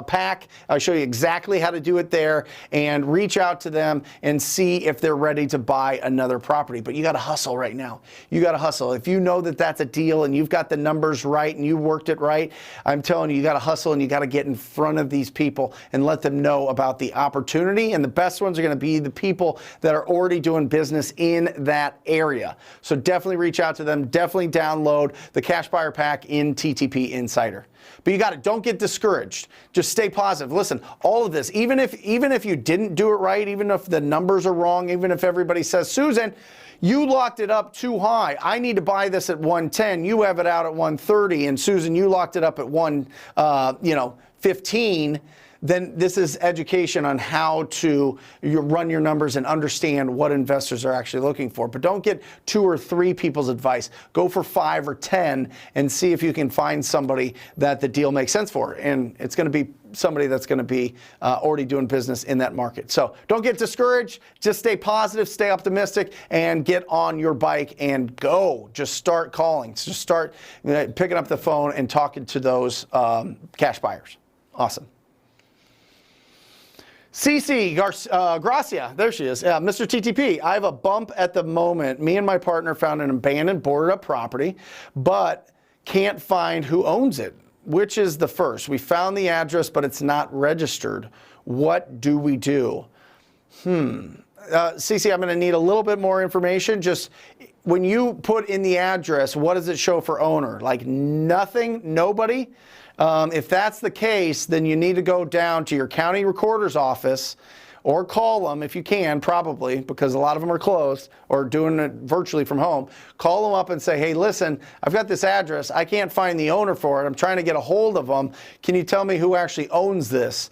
pack. I'll show you exactly how to do it there, and reach out to them and see if they're ready to buy another property. But you got to hustle right now. You got to hustle. If you know that that's a deal and you've got the numbers right and you worked it right, I'm telling you, you got to hustle and you got to get in front of these people and let them know about the opportunity. And the best ones are going to be the people that are already doing business in that area. So definitely reach out to them. Definitely download the Cash Buyer Pack in TTP Insider. But you got to, don't get discouraged. Just stay positive. Listen, all of this, even if you didn't do it right, even if the numbers are wrong, even if everybody says, Susan, you locked it up too high. I need to buy this at 110. You have it out at 130. And Susan, you locked it up at 115. Then this is education on how to run your numbers and understand what investors are actually looking for. But don't get 2 or 3 people's advice. Go for 5 or 10 and see if you can find somebody that the deal makes sense for. And it's going to be somebody that's going to be already doing business in that market. So don't get discouraged. Just stay positive, stay optimistic, and get on your bike and go. Just start calling. Just start picking up the phone and talking to those cash buyers. Awesome. Cece Gracia, there she is. Mr. TTP, I have a bump at the moment. Me and my partner found an abandoned boarded up property, but can't find who owns it. Which is the first? We found the address, but it's not registered. What do we do? Cece, I'm going to need a little bit more information. Just when you put in the address, what does it show for owner? Like nothing, nobody? If that's the case, then you need to go down to your county recorder's office or call them if you can, probably, because a lot of them are closed or doing it virtually from home. Call them up and say, hey, listen, I've got this address. I can't find the owner for it. I'm trying to get a hold of them. Can you tell me who actually owns this?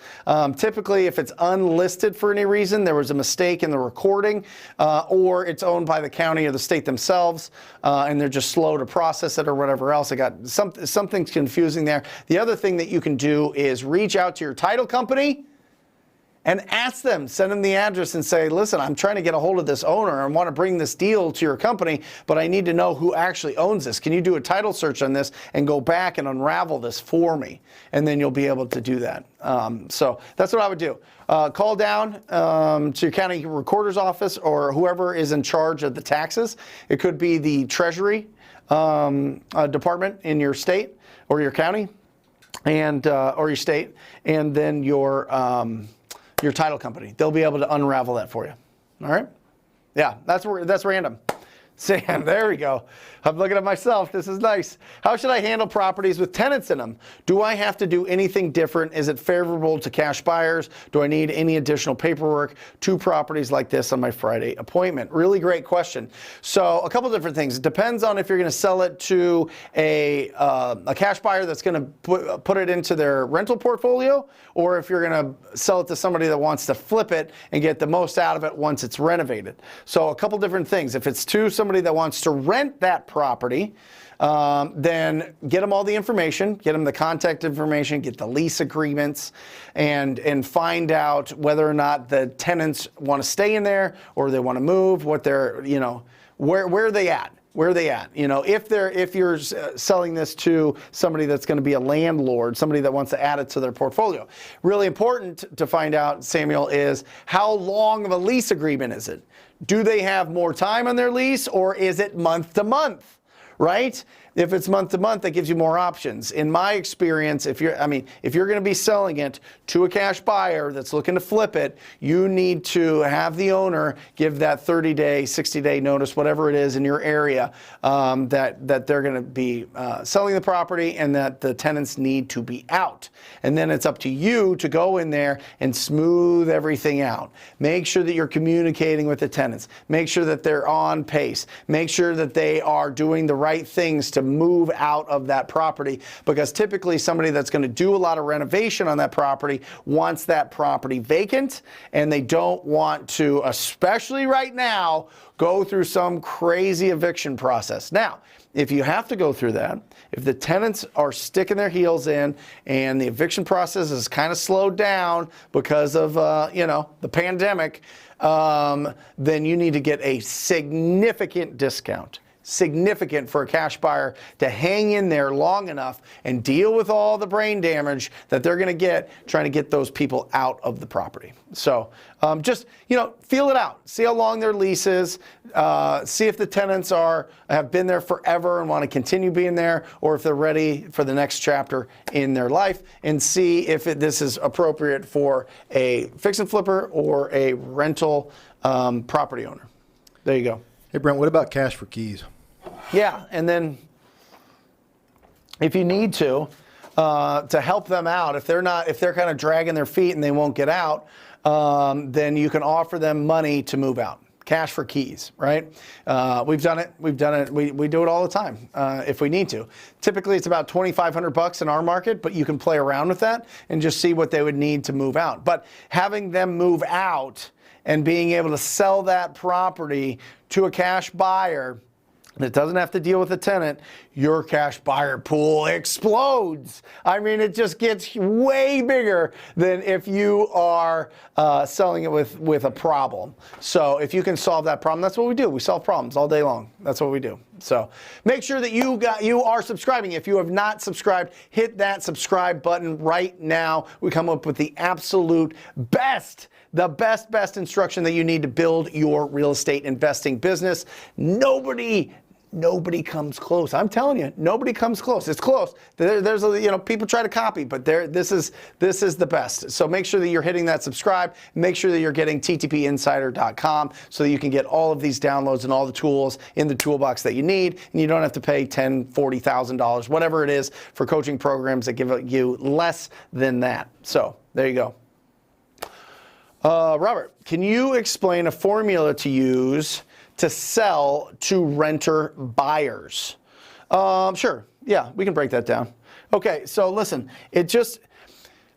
Typically, if it's unlisted for any reason, there was a mistake in the recording, or it's owned by the county or the state themselves, and they're just slow to process it or whatever else. I got something's confusing there. The other thing that you can do is reach out to your title company and ask them, send them the address and say, listen, I'm trying to get a hold of this owner and want to bring this deal to your company, but I need to know who actually owns this. Can you do a title search on this and go back and unravel this for me? And then you'll be able to do that. So that's what I would do. Call down to your county recorder's office or whoever is in charge of the taxes. It could be the treasury department in your state or your county, and or your state, and then your title company. They'll be able to unravel that for you. All right? Yeah, that's random. Sam, there we go. I'm looking at myself. This is nice. How should I handle properties with tenants in them? Do I have to do anything different? Is it favorable to cash buyers? Do I need any additional paperwork? 2 properties like this on my Friday appointment. Really great question. So a couple different things. It depends on if you're going to sell it to a cash buyer that's going to put it into their rental portfolio, or if you're going to sell it to somebody that wants to flip it and get the most out of it once it's renovated. So a couple different things. If it's to somebody that wants to rent that property, then get them all the information, get them the contact information, get the lease agreements, and find out whether or not the tenants want to stay in there or they want to move, what they're, where are they at? Where are they at? If you're selling this to somebody that's going to be a landlord, somebody that wants to add it to their portfolio. Really important to find out, Samuel, is how long of a lease agreement is it? Do they have more time on their lease, or is it month to month, right? If it's month to month, that gives you more options. In my experience, if you're going to be selling it to a cash buyer that's looking to flip it, you need to have the owner give that 30-day, 60-day notice, whatever it is in your area, that they're going to be selling the property and that the tenants need to be out. And then it's up to you to go in there and smooth everything out. Make sure that you're communicating with the tenants. Make sure that they're on pace. Make sure that they are doing the right things to move out of that property, because typically somebody that's going to do a lot of renovation on that property wants that property vacant, and they don't want to, especially right now, go through some crazy eviction process. Now, if you have to go through that, if the tenants are sticking their heels in and the eviction process is kind of slowed down because of the pandemic, then you need to get a significant discount. Significant for a cash buyer to hang in there long enough and deal with all the brain damage that they're going to get trying to get those people out of the property. So just feel it out. See how long their lease is. See if the tenants have been there forever and want to continue being there, or if they're ready for the next chapter in their life, and see if this is appropriate for a fix and flipper or a rental property owner. There you go. Hey, Brent, what about cash for keys? Yeah, and then if you need to help them out, if they're kind of dragging their feet and they won't get out, then you can offer them money to move out. Cash for keys, right? We've done it. We do it all the time if we need to. Typically, it's about $2,500 in our market, but you can play around with that and just see what they would need to move out. But having them move out and being able to sell that property to a cash buyer that doesn't have to deal with a tenant, your cash buyer pool explodes. I mean, it just gets way bigger than if you are selling it with a problem. So if you can solve that problem, that's what we do. We solve problems all day long. That's what we do. So make sure that you are subscribing. If you have not subscribed, hit that subscribe button right now. We come up with the absolute best, the best instruction that you need to build your real estate investing business. Nobody comes close. I'm telling you, nobody comes close. It's close. There's people try to copy, but this is the best. So make sure that you're hitting that subscribe. Make sure that you're getting ttpinsider.com so that you can get all of these downloads and all the tools in the toolbox that you need, and you don't have to pay $10,000, $40,000, whatever it is, for coaching programs that give you less than that. So there you go. Robert, can you explain a formula to use to sell to renter buyers? Sure. Yeah, we can break that down. Okay, so listen,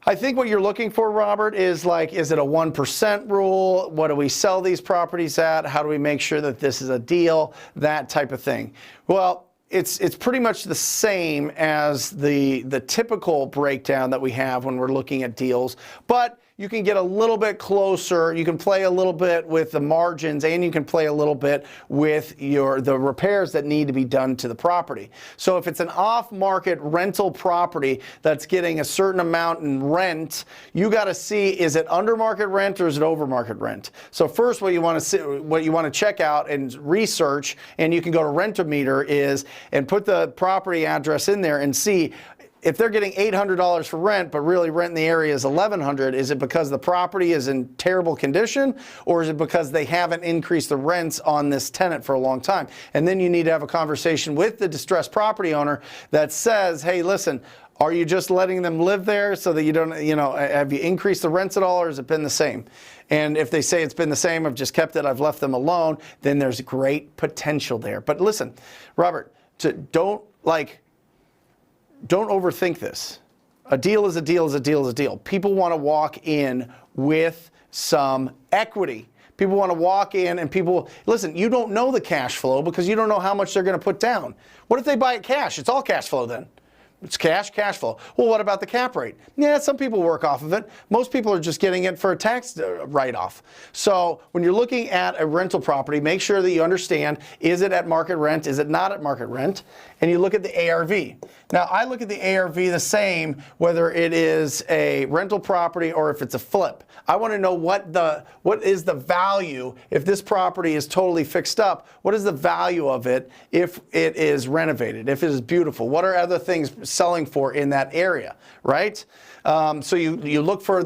I think what you're looking for, Robert, is like, is it a 1% rule? What do we sell these properties at? How do we make sure that this is a deal? That type of thing. Well, it's pretty much the same as the typical breakdown that we have when we're looking at deals, but you can get a little bit closer. You can play a little bit with the margins, and you can play a little bit with the repairs that need to be done to the property. So if it's an off-market rental property that's getting a certain amount in rent, you got to see, is it under market rent or is it over market rent? So first, what you want to check out and research, and you can go to Rent-O-Meter and put the property address in there and see. If they're getting $800 for rent, but really rent in the area is $1,100, is it because the property is in terrible condition, or is it because they haven't increased the rents on this tenant for a long time? And then you need to have a conversation with the distressed property owner that says, hey, listen, are you just letting them live there so that you don't, have you increased the rents at all, or has it been the same? And if they say it's been the same, I've just kept it, I've left them alone, then there's great potential there. But listen, Robert, don't overthink this. A deal is a deal is a deal is a deal. People want to walk in with some equity. People want to walk in and listen, you don't know the cash flow because you don't know how much they're going to put down. What if they buy it cash? It's all cash flow then. It's cash flow. Well, what about the cap rate? Yeah, some people work off of it. Most people are just getting it for a tax write-off. So when you're looking at a rental property, make sure that you understand, is it at market rent? Is it not at market rent? And you look at the ARV. Now, I look at the ARV the same whether it is a rental property or if it's a flip. I want to know what is the value if this property is totally fixed up. What is the value of it if it is renovated, if it is beautiful? What are other things selling for in that area, right? So you look for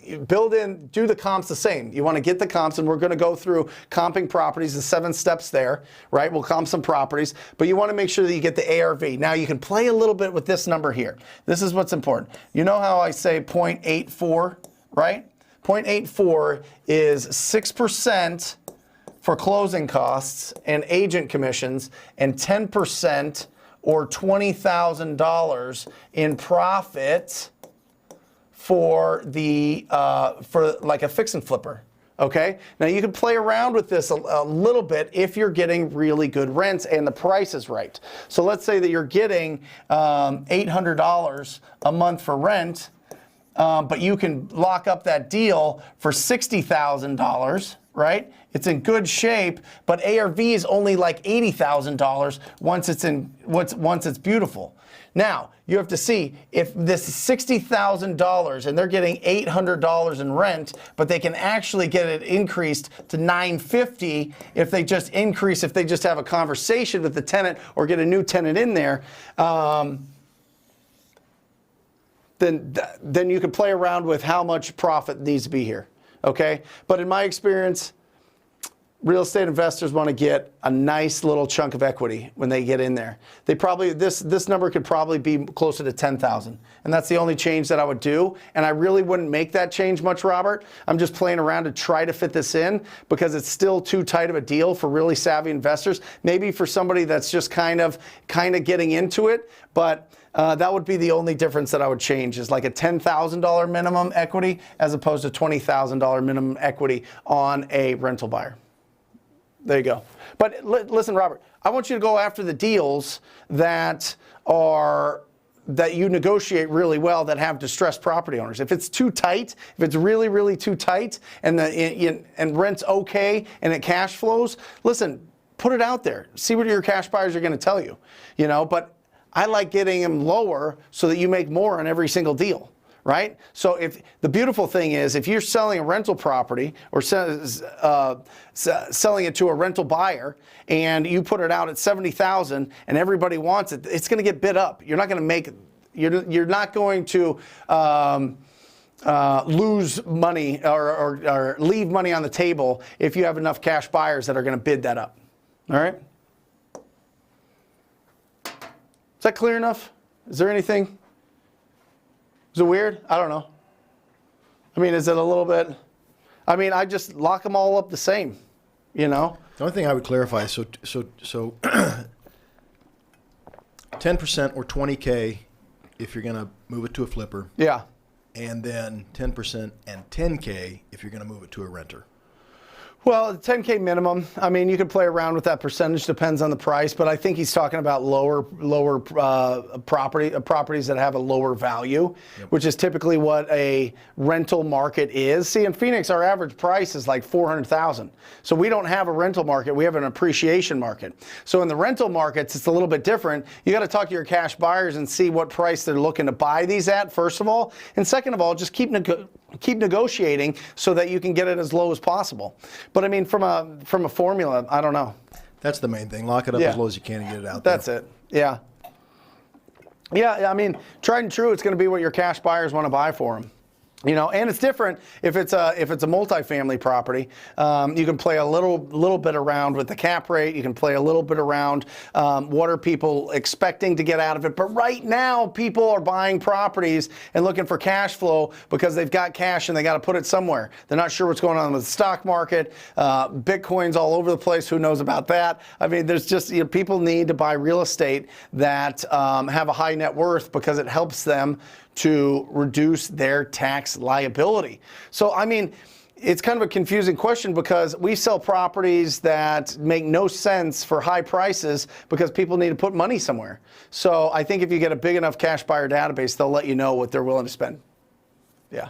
you build in, do the comps the same. You want to get the comps, and we're going to go through comping properties, the 7 steps there, right? We'll comp some properties, but you want to make sure that you get the ARV. Now you can play a little bit with this number here. This is what's important. You know how I say 0.84, right? 0.84 is 6% for closing costs and agent commissions, and 10% or $20,000 in profit for like a fix and flipper. Okay, now you can play around with this a little bit if you're getting really good rents and the price is right. So let's say that you're getting $800 a month for rent, but you can lock up that deal for $60,000, right? It's in good shape, but ARV is only like $80,000 once it's beautiful. Now, you have to see if this is $60,000 and they're getting $800 in rent, but they can actually get it increased to $950 if they just have a conversation with the tenant or get a new tenant in there, then you can play around with how much profit needs to be here, okay? But in my experience, real estate investors want to get a nice little chunk of equity when they get in there. They probably, this number could probably be closer to 10,000. And that's the only change that I would do. And I really wouldn't make that change much, Robert. I'm just playing around to try to fit this in because it's still too tight of a deal for really savvy investors. Maybe for somebody that's just kind of getting into it, but that would be the only difference that I would change, is like a $10,000 minimum equity as opposed to $20,000 minimum equity on a rental buyer. There you go. But listen, Robert, I want you to go after the deals that you negotiate really well, that have distressed property owners. If it's too tight, if it's really, really too tight, and rent's okay and it cash flows, listen, put it out there. See what your cash buyers are going to tell you. But I like getting them lower so that you make more on every single deal. Right? So if the beautiful thing is, if you're selling a rental property or selling it to a rental buyer and you put it out at $70,000 and everybody wants it, it's going to get bid up. You're not going to make, you're not going to lose money or leave money on the table if you have enough cash buyers that are going to bid that up. All right? Is that clear enough? Is there anything? Is it weird? I don't know. I mean, is it a little bit? I mean, I just lock them all up the same, you know? The only thing I would clarify, so 10% or 20K if you're going to move it to a flipper. Yeah. And then 10% and 10K if you're going to move it to a renter. Well, 10K minimum. I mean, you could play around with that percentage, depends on the price, but I think he's talking about lower properties that have a lower value, which is typically what a rental market is. See, in Phoenix, our average price is like $400,000. So we don't have a rental market, we have an appreciation market. So in the rental markets, it's a little bit different. You got to talk to your cash buyers and see what price they're looking to buy these at, first of all. And second of all, just keep negotiating so that you can get it as low as possible. But I mean, from a formula, I don't know. That's the main thing. Lock it up as low as you can and get it out there. That's it. Yeah. Yeah, I mean, tried and true, it's going to be what your cash buyers want to buy for them. You know, and it's different if it's a multifamily property. You can play a little bit around with the cap rate. You can play a little bit around what are people expecting to get out of it. But right now, people are buying properties and looking for cash flow because they've got cash and they got to put it somewhere. They're not sure what's going on with the stock market. Bitcoin's all over the place. Who knows about that? I mean, there's just, you know, people need to buy real estate that have a high net worth because it helps them to reduce their tax liability. So, I mean, it's kind of a confusing question because we sell properties that make no sense for high prices because people need to put money somewhere. So I think if you get a big enough cash buyer database, they'll let you know what they're willing to spend. Yeah.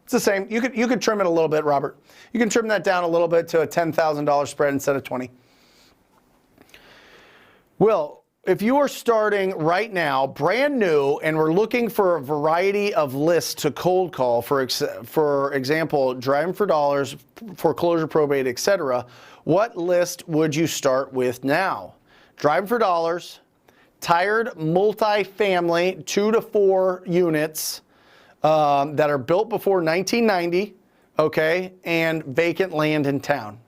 It's the same. You could trim it a little bit, Robert. You can trim that down a little bit to a $10,000 spread instead of 20. Will, if you are starting right now, brand new, and we're looking for a variety of lists to cold call, for example, driving for dollars, foreclosure, probate, etc., what list would you start with now? Driving for dollars, tired multifamily, 2 to 4 units that are built before 1990, okay, and vacant land in town.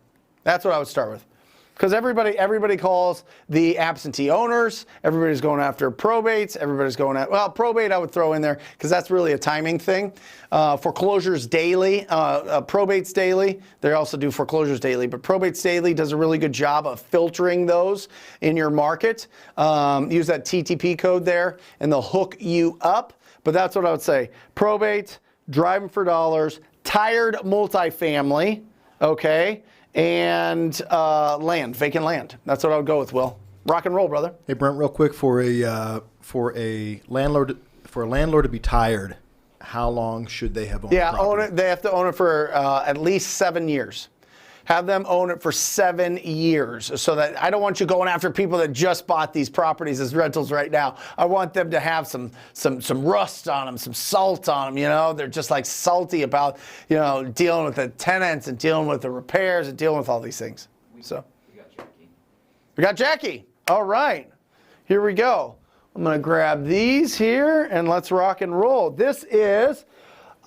That's what I would start with. Because everybody calls the absentee owners, everybody's going after probates, everybody's going at, well, probate I would throw in there because that's really a timing thing. Foreclosures daily, probates daily, they also do foreclosures daily, but probates daily does a really good job of filtering those in your market. Use that TTP code there and they'll hook you up, but that's what I would say. Probate, driving for dollars, tired multifamily, okay? And land, vacant land. That's what I would go with, Will. Rock and roll, brother. Hey, Brent, real quick, for a landlord to be tired, how long should they have owned the property? Own it. They have to own it for at least 7 years. Have them own it for 7 years, so that I don't want you going after people that just bought these properties as rentals right now. I want them to have some rust on them, some salt on them. You know, they're just like salty about, you know, dealing with the tenants and dealing with the repairs and dealing with all these things. So we got Jackie. All right, here we go. I'm going to grab these here and let's rock and roll. This is.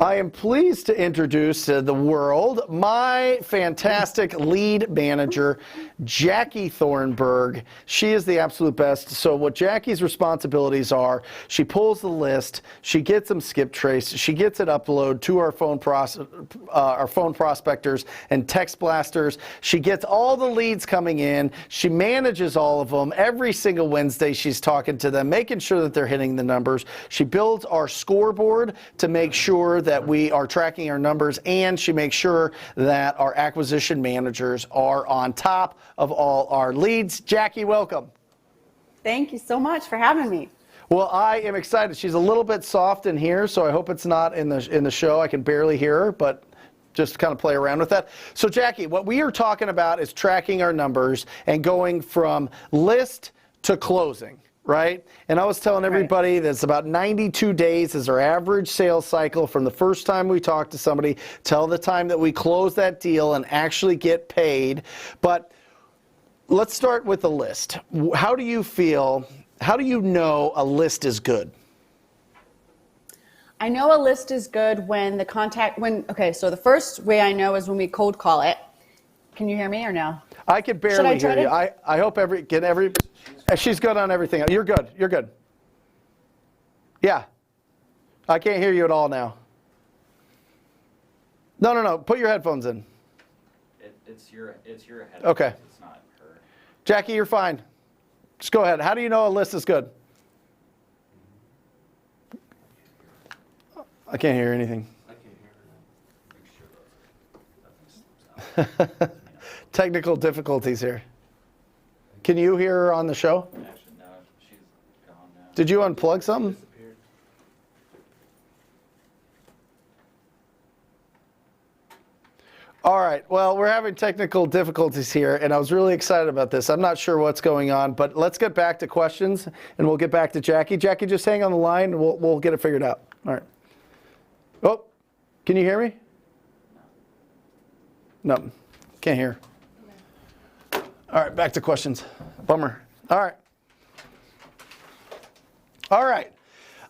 I am pleased to introduce to the world my fantastic lead manager, Jackie Thornburg. She is the absolute best. So what Jackie's responsibilities are, she pulls the list, she gets them skip traced, she gets it uploaded to our phone prospectors and text blasters. She gets all the leads coming in. She manages all of them. Every single Wednesday she's talking to them, making sure that they're hitting the numbers. She builds our scoreboard to make sure that we are tracking our numbers, and she makes sure that our acquisition managers are on top of all our leads. Jackie, welcome. Thank you so much for having me. Well, I am excited. She's a little bit soft in here, so I hope it's not in the show. I can barely hear her, but just kind of play around with that. So, Jackie, what we are talking about is tracking our numbers and going from list to closing. Right? And I was telling everybody that it's about 92 days is our average sales cycle from the first time we talk to somebody till the time that we close that deal and actually get paid. But let's start with the list. How do you feel, how do you know a list is good? I know a list is good when okay, so the first way I know is when we cold call it. Can you hear me or no? I can barely hear you. I hope she's good on everything. You're good. You're good. Yeah. I can't hear you at all now. No. Put your headphones in. It's your headphones. Okay. It's not her. Jackie, you're fine. Just go ahead. How do you know a list is good? I can't hear anything. I can't hear her. Make sure that Technical difficulties here. Can you hear her on the show? Actually, no, she's gone now. Did you unplug something? Disappeared. All right. Well, we're having technical difficulties here, and I was really excited about this. I'm not sure what's going on, but let's get back to questions, and we'll get back to Jackie. Jackie, just hang on the line, and we'll get it figured out. All right. Oh, can you hear me? No, can't hear. All right, back to questions. Bummer. All right. All right.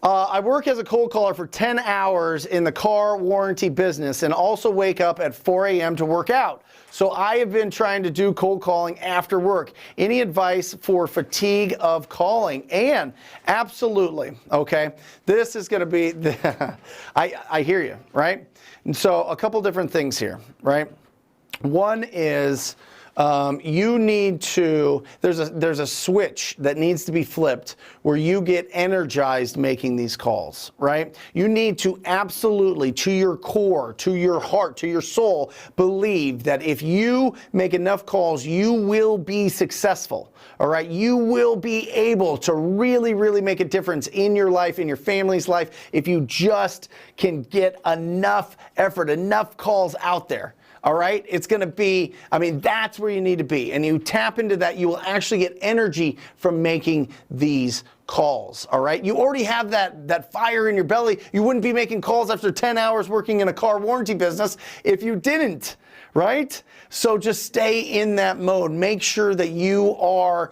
I work as a cold caller for 10 hours in the car warranty business and also wake up at 4 a.m. to work out. So I have been trying to do cold calling after work. Any advice for fatigue of calling? And absolutely, okay, this is going to be, I hear you, right? And so a couple different things here, right? One is you need to, there's a switch that needs to be flipped where you get energized making these calls, right? You need to absolutely, to your core, to your heart, to your soul, believe that if you make enough calls, you will be successful, all right? You will be able to really, really make a difference in your life, in your family's life, if you just can get enough effort, enough calls out there. All right, it's going to be, I mean, that's where you need to be. And you tap into that, you will actually get energy from making these calls. All right, you already have that fire in your belly. You wouldn't be making calls after 10 hours working in a car warranty business if you didn't, right? So just stay in that mode. Make sure that you are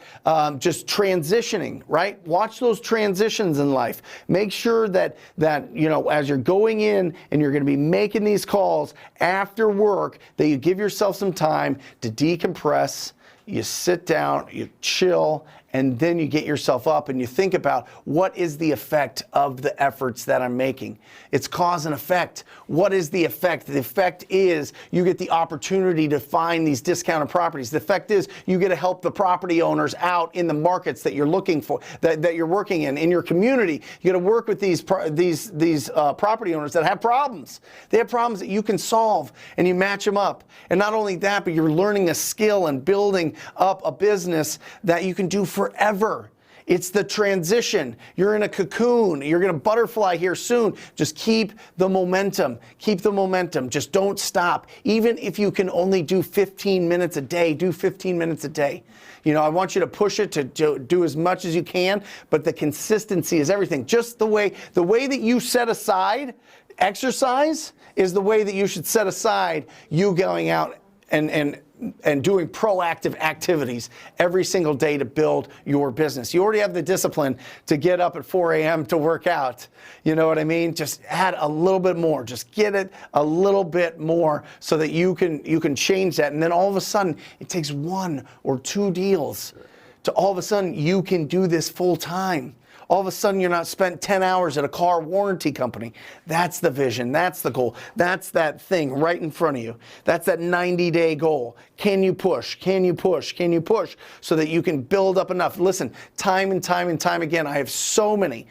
just transitioning, right? Watch those transitions in life. Make sure that you know, as you're going in and you're going to be making these calls after work, that you give yourself some time to decompress. You sit down, you chill, and then you get yourself up and you think about what is the effect of the efforts that I'm making. It's cause and effect. What is the effect? The effect is you get the opportunity to find these discounted properties. The effect is you get to help the property owners out in the markets that you're looking for, that you're working in your community. You got to work with these property owners that have problems. They have problems that you can solve, and you match them up. And not only that, but you're learning a skill and building up a business that you can do forever. It's the transition. You're in a cocoon. You're going to butterfly here soon. Just keep the momentum. Keep the momentum. Just don't stop. Even if you can only do 15 minutes a day, do 15 minutes a day. You know, I want you to push it to do as much as you can, but the consistency is everything. Just the way that you set aside exercise is the way that you should set aside you going out and doing proactive activities every single day to build your business. You already have the discipline to get up at 4 a.m. to work out. You know what I mean? Just add a little bit more. Just get it a little bit more so that you can change that. And then all of a sudden, it takes 1 or 2 deals to all of a sudden you can do this full time. All of a sudden, you're not spent 10 hours at a car warranty company. That's the vision. That's the goal. That's that thing right in front of you. That's that 90-day goal. Can you push? Can you push? Can you push so that you can build up enough? Listen, time and time and time again, I have so many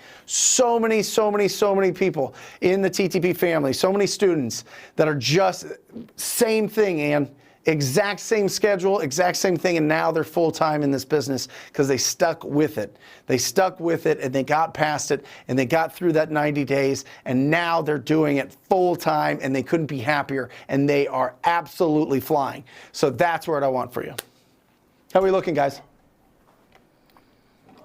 people in the TTP family, so many students that are just same thing, and exact same schedule, exact same thing, and now they're full-time in this business because they stuck with it. They stuck with it, and they got past it, and they got through that 90 days, and now they're doing it full-time, and they couldn't be happier, and they are absolutely flying. So that's what I want for you. How are we looking, guys? There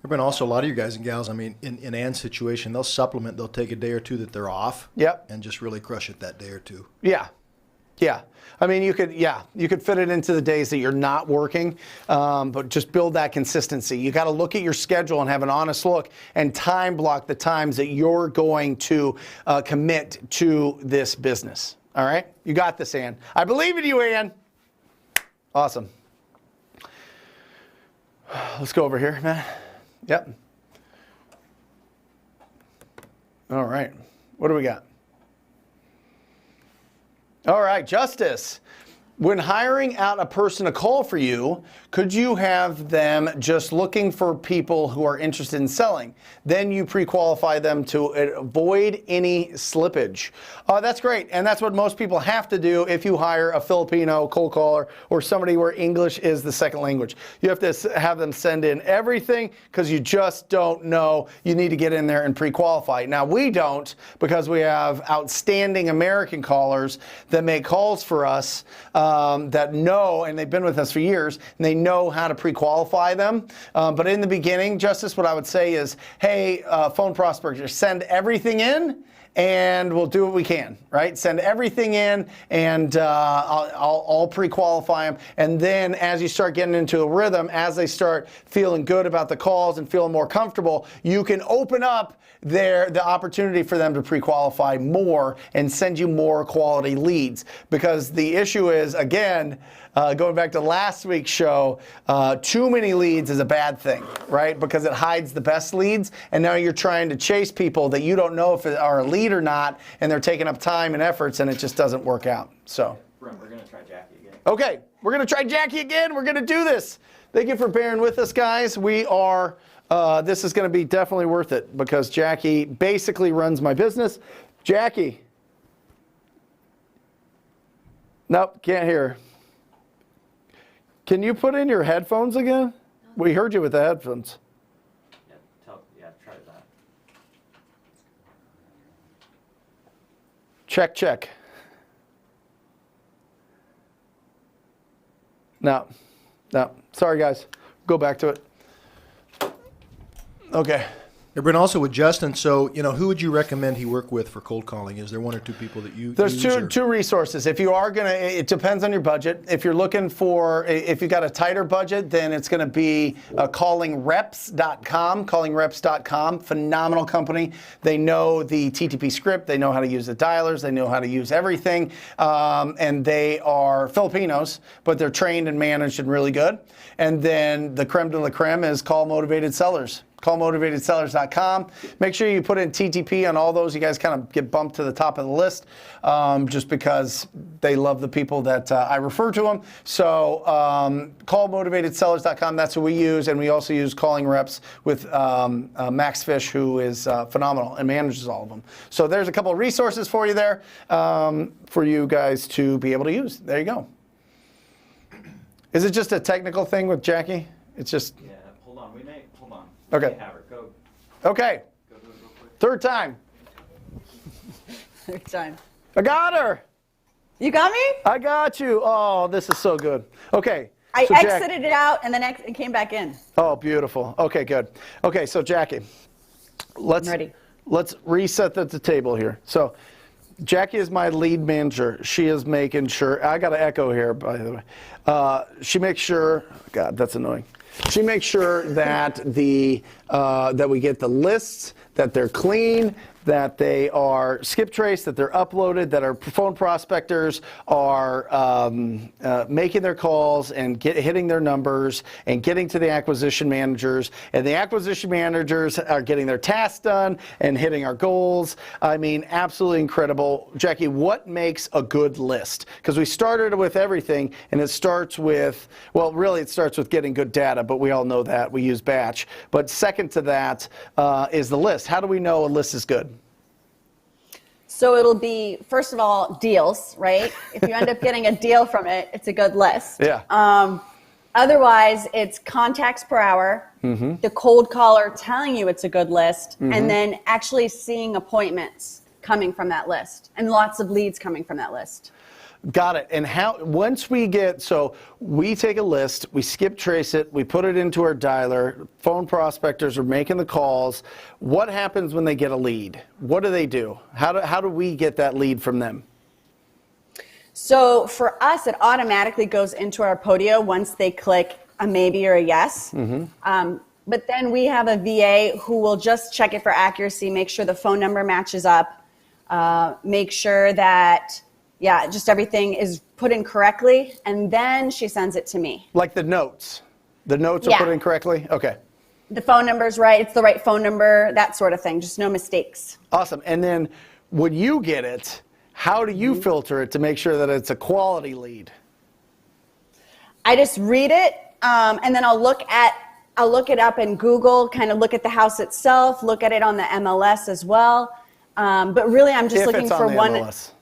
have been also a lot of you guys and gals, I mean, in Ann's situation, they'll supplement, they'll take a day or two that they're off. Yep. And just really crush it that day or two. Yeah. Yeah. I mean, you could fit it into the days that you're not working, but just build that consistency. You got to look at your schedule and have an honest look and time block the times that you're going to commit to this business. All right? You got this, Ann. I believe in you, Ann. Awesome. Let's go over here, man. Yep. All right. What do we got? All right, Justice. When hiring out a person to call for you, could you have them just looking for people who are interested in selling? Then you pre-qualify them to avoid any slippage. That's great, and that's what most people have to do if you hire a Filipino cold caller or somebody where English is the second language. You have to have them send in everything because you just don't know. You need to get in there and pre-qualify. Now, we don't, because we have outstanding American callers that make calls for us that know, and they've been with us for years, and they know how to pre-qualify them. But in the beginning, Justice, what I would say is, hey, phone prospectors, send everything in, and we'll do what we can, right? Send everything in, and I'll pre-qualify them. And then as you start getting into a rhythm, as they start feeling good about the calls and feeling more comfortable, you can open up the opportunity for them to pre-qualify more and send you more quality leads. Because the issue is, again, going back to last week's show, too many leads is a bad thing, right? Because it hides the best leads, and now you're trying to chase people that you don't know if they are a lead or not, and they're taking up time and efforts, and it just doesn't work out. So, We're going to try Jackie again. okay, we're going to try Jackie again. We're going to do this. Thank you for bearing with us, guys. We are, this is going to be definitely worth it because Jackie basically runs my business. Jackie. Nope, can't hear. Can you put in your headphones again? We heard you with the headphones. Yeah, try that. Check, check. No. Sorry, guys. Go back to it. Okay. Hey, Brent, also with Justin, so, who would you recommend he work with for cold calling? Is there one or two people that you There's use? two resources. If you are going to, it depends on your budget. If you're looking for, if you've got a tighter budget, then it's going to be callingreps.com. Callingreps.com, phenomenal company. They know the TTP script. They know how to use the dialers. They know how to use everything. And they are Filipinos, but they're trained and managed and really good. And then the creme de la creme is Call Motivated Sellers. CallMotivatedSellers.com. Make sure you put in TTP on all those. You guys kind of get bumped to the top of the list just because they love the people that I refer to them. So CallMotivatedSellers.com, that's what we use. And we also use Calling Reps with Max Fish, who is phenomenal and manages all of them. So there's a couple of resources for you there for you guys to be able to use. There you go. Is it just a technical thing with Jackie? It's just... Yeah, hold on. Hold on. Okay. We may have her. Go. Okay. Go do it real quick. Third time. Third time. I got her. You got me? I got you. Oh, this is so good. Okay. I so Jack- exited it out and then it came back in. Oh, beautiful. Okay, good. Okay, so Jackie, let's reset the table here. So Jackie is my lead manager. She is making sure, I got an echo here, by the way. She makes sure, God, that's annoying. She makes sure that that we get the lists, that they're clean, that they are skip traced, that they're uploaded, that our phone prospectors are making their calls and hitting their numbers and getting to the acquisition managers. And the acquisition managers are getting their tasks done and hitting our goals. I mean, absolutely incredible. Jackie, what makes a good list? Because we started with everything, and it starts with, well, really it starts with getting good data, but we all know that. We use batch. But second to that is the list. How do we know a list is good? So it'll be, first of all, deals, right? If you end up getting a deal from it, it's a good list. Yeah. Otherwise, it's contacts per hour, the cold caller telling you it's a good list, and then actually seeing appointments coming from that list and lots of leads coming from that list. Got it. And how, once we get, so we take a list, we skip trace it, we put it into our dialer, phone prospectors are making the calls. What happens when they get a lead? What do they do? How do we get that lead from them? So for us, it automatically goes into our Podio once they click a maybe or a yes. But then we have a VA who will just check it for accuracy, make sure the phone number matches up, make sure that just everything is put in correctly, and then she sends it to me. Like the notes? The notes are put in correctly? Okay. The phone number's right, it's the right phone number, that sort of thing, just no mistakes. Awesome. And then when you get it, How do you filter it to make sure that it's a quality lead? I just read it, and then I'll look it up in Google, kind of look at the house itself, look at it on the MLS as well. But really, I'm just looking for one. MLS.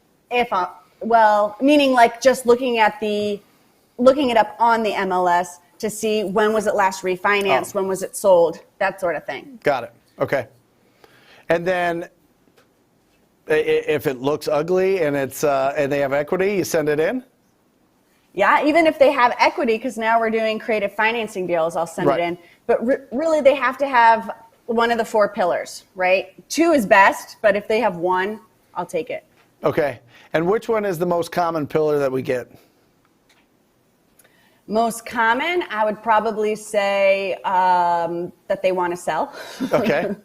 Meaning like just looking it up on the MLS to see when was it last refinanced, when was it sold, that sort of thing. Got it. Okay. And then if it looks ugly and it's and they have equity, you send it in? Yeah, even if they have equity, because now we're doing creative financing deals, I'll send it in. But really, they have to have one of the 4 pillars, right? 2 is best, but if they have 1, I'll take it. Okay. And which one is the most common pillar that we get? Most common, I would probably say that they want to sell. Okay.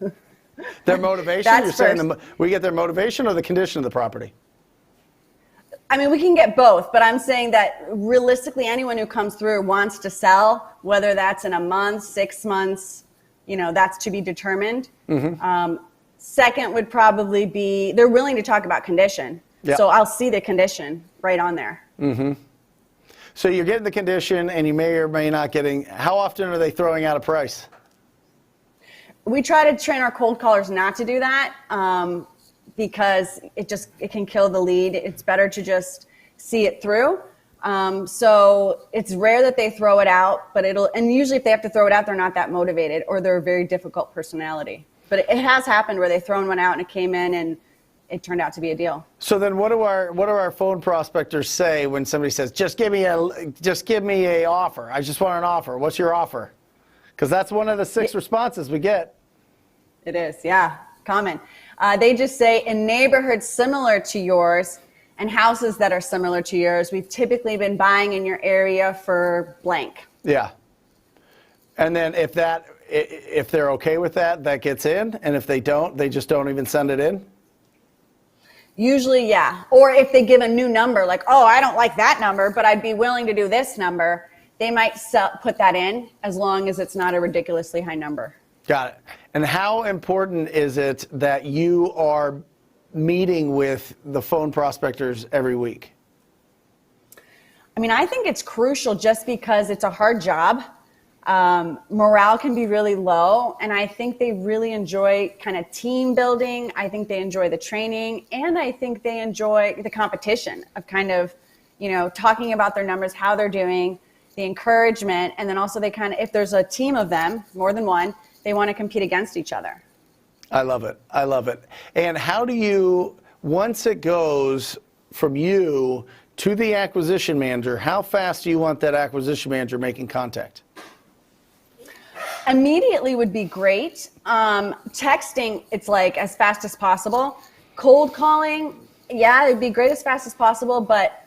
Their motivation? That's You're saying we get their motivation or the condition of the property? I mean, we can get both, but I'm saying that realistically, anyone who comes through wants to sell, whether that's in a month, 6 months, that's to be determined. Second would probably be they're willing to talk about condition. Yep. So I'll see the condition right on there. So you're getting the condition and you may or may not getting, how often are they throwing out a price? We try to train our cold callers not to do that because it can kill the lead. It's better to just see it through. So it's rare that they throw it out, and usually if they have to throw it out, they're not that motivated or they're a very difficult personality. But it has happened where they've thrown one out and it came in and it turned out to be a deal. So then what do our phone prospectors say when somebody says, just give me a offer. I just want an offer. What's your offer? Because that's one of the 6 responses we get. It is, yeah, common. They just say in neighborhoods similar to yours and houses that are similar to yours, we've typically been buying in your area for blank. Yeah. And then if they're okay with that, that gets in. And if they don't, they just don't even send it in. Usually, yeah. Or if they give a new number, like, oh, I don't like that number, but I'd be willing to do this number, they might put that in as long as it's not a ridiculously high number. Got it. And how important is it that you are meeting with the phone prospectors every week? I mean, I think it's crucial just because it's a hard job. Morale can be really low, and I think they really enjoy kind of team building. I think they enjoy the training, and I think they enjoy the competition of kind of, talking about their numbers, how they're doing, the encouragement, and then also they kind of, if there's a team of them, more than one, they want to compete against each other. I love it. I love it. And how do you, once it goes from you to the acquisition manager, how fast do you want that acquisition manager making contact? Immediately would be great. Texting, it's like as fast as possible. Cold calling, yeah, it'd be great as fast as possible, but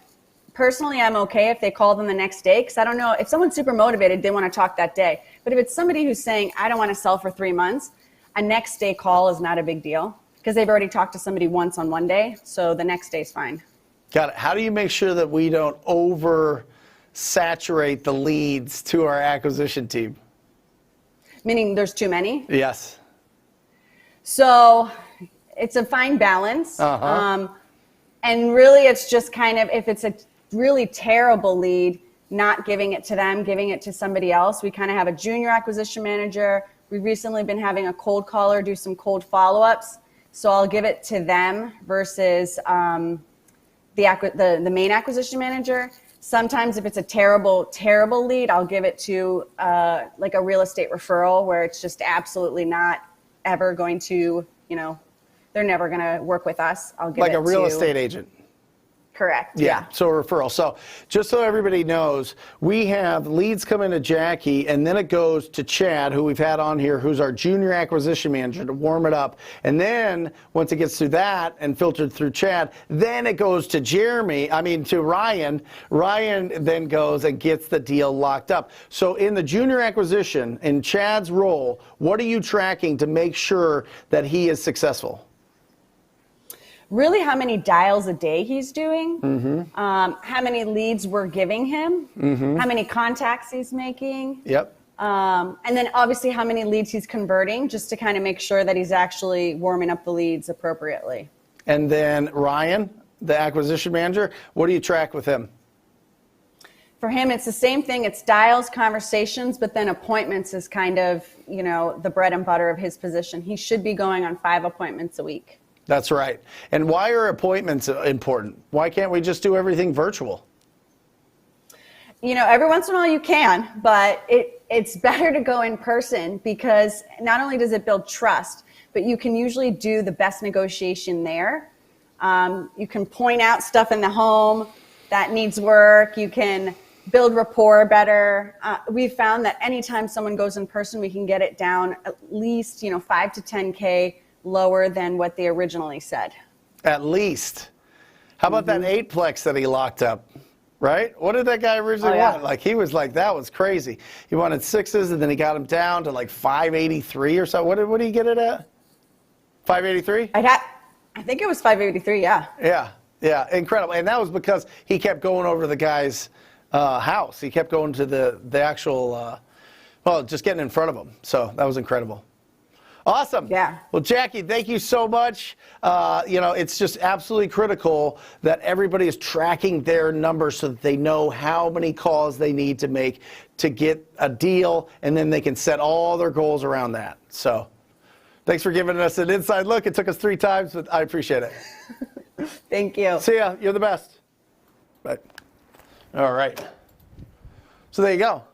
personally, I'm okay if they call them the next day, because I don't know, if someone's super motivated, they want to talk that day. But if it's somebody who's saying, I don't want to sell for 3 months, a next day call is not a big deal, because they've already talked to somebody once on one day, so the next day's fine. Got it. How do you make sure that we don't oversaturate the leads to our acquisition team? Meaning there's too many? Yes. So it's a fine balance. And really it's just kind of, if it's a really terrible lead, not giving it to them, giving it to somebody else. We kind of have a junior acquisition manager. We've recently been having a cold caller do some cold follow-ups. So I'll give it to them versus the main acquisition manager. Sometimes if it's a terrible, terrible lead, I'll give it to like a real estate referral where it's just absolutely not ever going to, they're never going to work with us. I'll give it to... Like a real estate agent. Correct. Yeah. So a referral. So just so everybody knows, we have leads come into Jackie, and then it goes to Chad, who we've had on here, who's our junior acquisition manager, to warm it up. And then once it gets through that and filtered through Chad, then it goes to to Ryan. Ryan then goes and gets the deal locked up. So in the junior acquisition, in Chad's role, what are you tracking to make sure that he is successful? Really how many dials a day he's doing, how many leads we're giving him, how many contacts he's making. Yep. And then obviously how many leads he's converting, just to kind of make sure that he's actually warming up the leads appropriately. And then Ryan, the acquisition manager, what do you track with him? For him, it's the same thing. It's dials, conversations, but then appointments is kind of, the bread and butter of his position. He should be going on 5 appointments a week. That's right. And why are appointments important? Why can't we just do everything virtual? Every once in a while you can, but it's better to go in person because not only does it build trust, but you can usually do the best negotiation there. You can point out stuff in the home that needs work. You can build rapport better. We've found that anytime someone goes in person, we can get it down at least, 5 to 10K lower than what they originally said. At least. How about that 8-plex that he locked up? Right? What did that guy originally want? Like, he was like, that was crazy. He wanted 6s, and then he got him down to like 583 or so. What did he get it at? 583? I think it was 583, yeah. Yeah, incredible. And that was because he kept going over to the guy's house. He kept going to the actual, just getting in front of him. So that was incredible. Awesome. Yeah. Well, Jackie, thank you so much. It's just absolutely critical that everybody is tracking their numbers so that they know how many calls they need to make to get a deal, and then they can set all their goals around that. So thanks for giving us an inside look. It took us 3 times, but I appreciate it. Thank you. See ya. You're the best. Bye. All right. So there you go.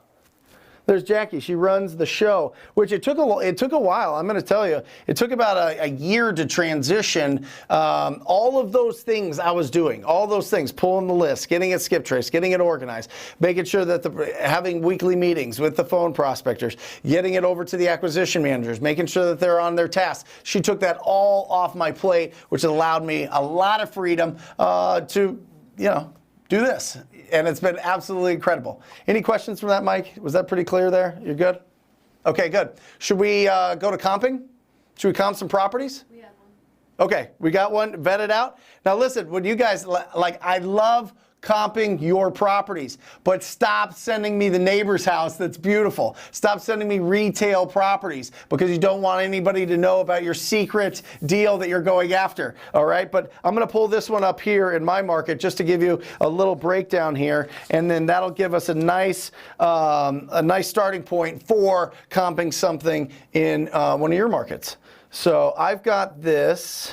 There's Jackie. She runs the show, which it took a while. I'm going to tell you, it took about a year to transition. All of those things I was doing, all those things, pulling the list, getting it skip traced, getting it organized, making sure that having weekly meetings with the phone prospectors, getting it over to the acquisition managers, making sure that they're on their tasks. She took that all off my plate, which allowed me a lot of freedom to, do this. And it's been absolutely incredible. Any questions from that, Mike? Was that pretty clear there? You're good? Okay, good. Should we go to comping? Should we comp some properties? We have one. Okay, we got one vetted out. Now listen, when you guys, I love comping your properties, but stop sending me the neighbor's house that's beautiful. Stop sending me retail properties because you don't want anybody to know about your secret deal that you're going after, all right? But I'm going to pull this one up here in my market just to give you a little breakdown here, and then that'll give us a nice starting point for comping something in one of your markets. So I've got this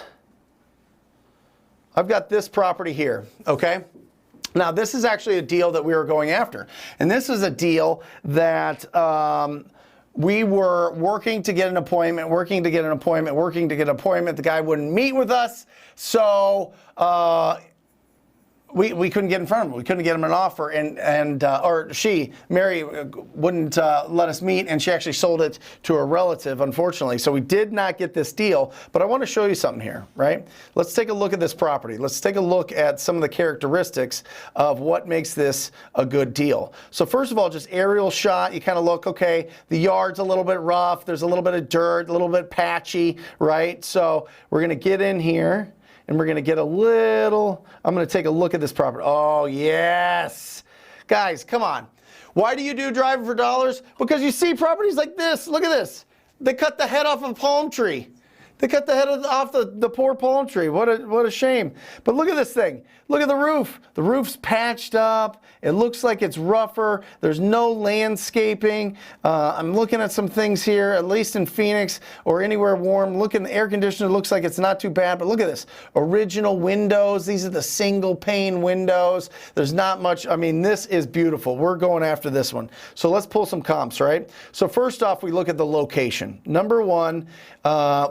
property here, okay? Now, this is actually a deal that we were going after. And this is a deal that we were working to get an appointment. The guy wouldn't meet with us. So we couldn't get in front of him. We couldn't get him an offer, or Mary, wouldn't let us meet, and she actually sold it to a relative, unfortunately. So we did not get this deal, but I want to show you something here, right? Let's take a look at this property. Let's take a look at some of the characteristics of what makes this a good deal. So first of all, just aerial shot, you kind of look, okay, the yard's a little bit rough, there's a little bit of dirt, a little bit patchy, right? So we're going to get in here, and we're going to get I'm going to take a look at this property. Oh, yes. Guys, come on. Why do you do driving for dollars? Because you see properties like this. Look at this. They cut the head off of a palm tree. They cut the head off the poor palm tree. What a shame. But look at this thing. Look at the roof. The roof's patched up. It looks like it's rougher. There's no landscaping. I'm looking at some things here, at least in Phoenix or anywhere warm. Look in the air conditioner. Looks like it's not too bad. But look at this. Original windows. These are the single pane windows. There's not much. I mean, this is beautiful. We're going after this one. So let's pull some comps, right? So first off, we look at the location. Number one,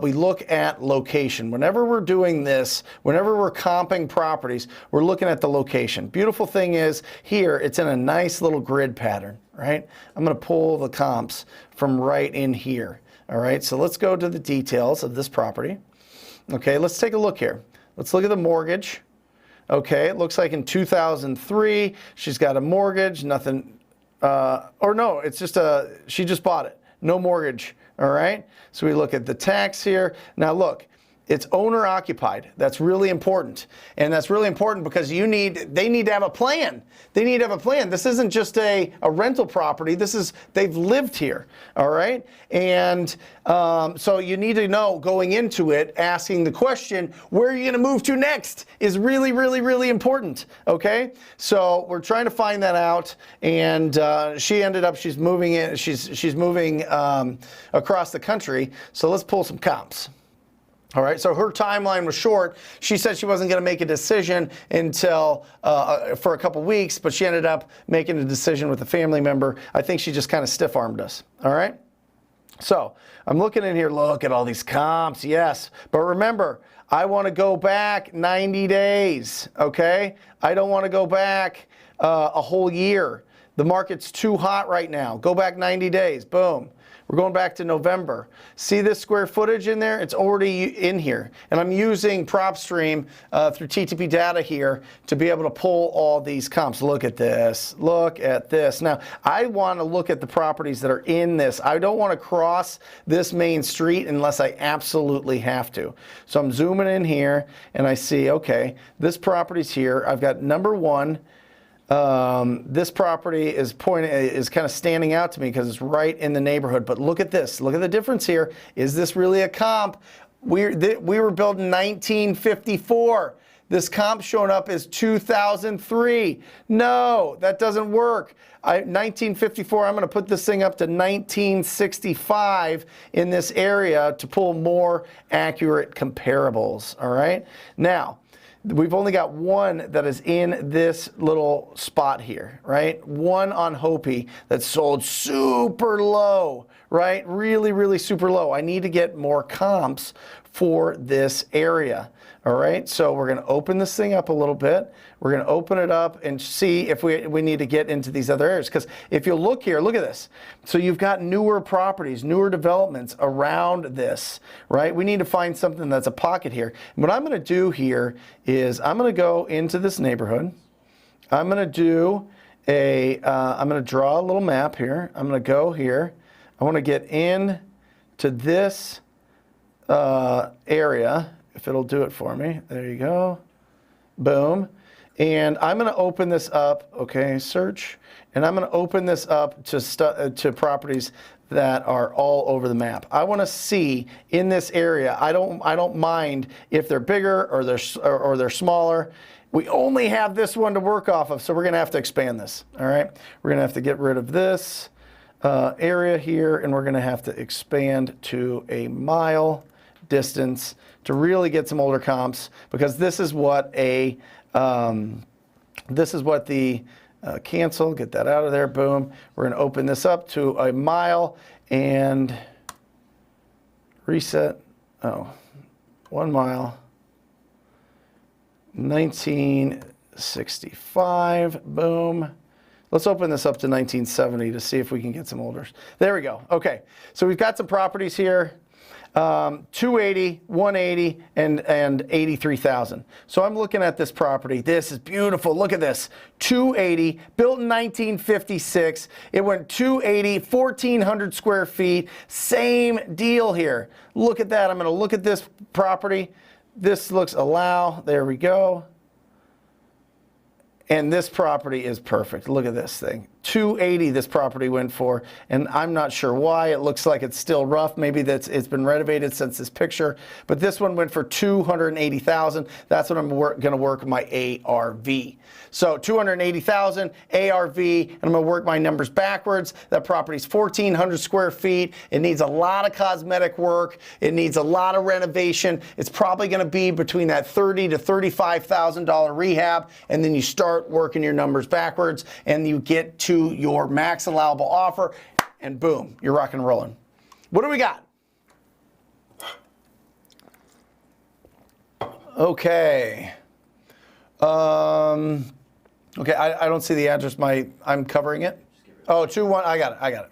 we look at location. Whenever we're doing this, whenever we're comping properties, we're looking at the location. Beautiful thing is here, it's in a nice little grid pattern, right? I'm going to pull the comps from right in here. All right, so let's go to the details of this property. Okay, let's take a look here. Let's look at the mortgage. Okay, it looks like in 2003, she's got a mortgage, nothing, or no, it's just she just bought it. No mortgage. All right, so we look at the tax here. Now look, It's owner occupied. That's really important. And that's really important because they need to have a plan. They need to have a plan. This isn't just a rental property. They've lived here, all right? And so you need to know going into it, asking the question, where are you gonna move to next is really, really, really important, okay? So we're trying to find that out, and she ended up, she's moving across the country. So let's pull some comps. All right, so her timeline was short. She said she wasn't going to make a decision until for a couple weeks, but she ended up making a decision with a family member. I think she just kind of stiff-armed us. All right, so I'm looking in here. Look at all these comps, yes. But remember, I want to go back 90 days, okay? I don't want to go back a whole year. The market's too hot right now. Go back 90 days, boom. We're going back to November. See this square footage in there? It's already in here. And I'm using PropStream through TTP data here to be able to pull all these comps. Look at this. Look at this. Now, I want to look at the properties that are in this. I don't want to cross this main street unless I absolutely have to. So I'm zooming in here, and I see, okay, this property's here. I've got number one. This property is kind of standing out to me because it's right in the neighborhood. But look at this. Look at the difference here. Is this really a comp? We were built in 1954. This comp showing up is 2003. No, that doesn't work. 1954, I'm going to put this thing up to 1965 in this area to pull more accurate comparables. All right. Now, we've only got one that is in this little spot here, right? One on Hopi that sold super low, right? Really, really super low. I need to get more comps for this area, all right? So we're going to open this thing up a little bit. We're going to open it up and see if we need to get into these other areas. Because if you look here, look at this. So you've got newer properties, newer developments around this, right? We need to find something that's a pocket here. And what I'm going to do here is I'm going to go into this neighborhood. I'm going to do I'm going to draw a little map here. I'm going to go here. I want to get in to this area, if it'll do it for me. There you go. Boom. And I'm going to open this up, okay, search, and I'm going to open this up to properties that are all over the map. I want to see in this area. I don't mind if they're bigger or they're smaller. We only have this one to work off of, so we're going to have to expand this. All right, we're going to have to get rid of this area here, and we're going to have to expand to a mile distance to really get some older comps, because this is what the cancel, get that out of there, boom. We're going to open this up to a mile and reset. 1 mile, 1965, boom. Let's open this up to 1970 to see if we can get some olders. There we go. Okay, so we've got some properties here. 280, 180, and 83,000. So I'm looking at this property. This is beautiful. Look at this. 280, built in 1956. It went 280, 1,400 square feet. Same deal here. Look at that. I'm going to look at this property. This looks allow. There we go. And this property is perfect. Look at this thing. 280 this property went for, and I'm not sure why. It looks like it's still rough. Maybe it's been renovated since this picture. But this one went for 280,000. That's what I'm going to work my ARV. So 280,000 ARV, and I'm going to work my numbers backwards. That property's 1,400 square feet. It needs a lot of cosmetic work. It needs a lot of renovation. It's probably going to be between that $30,000 to $35,000 rehab, and then you start working your numbers backwards, and you get to your max allowable offer, and boom, you're rock and rolling. What do we got? Okay. Okay, I don't see the address. I'm covering it. Oh, 21. I got it.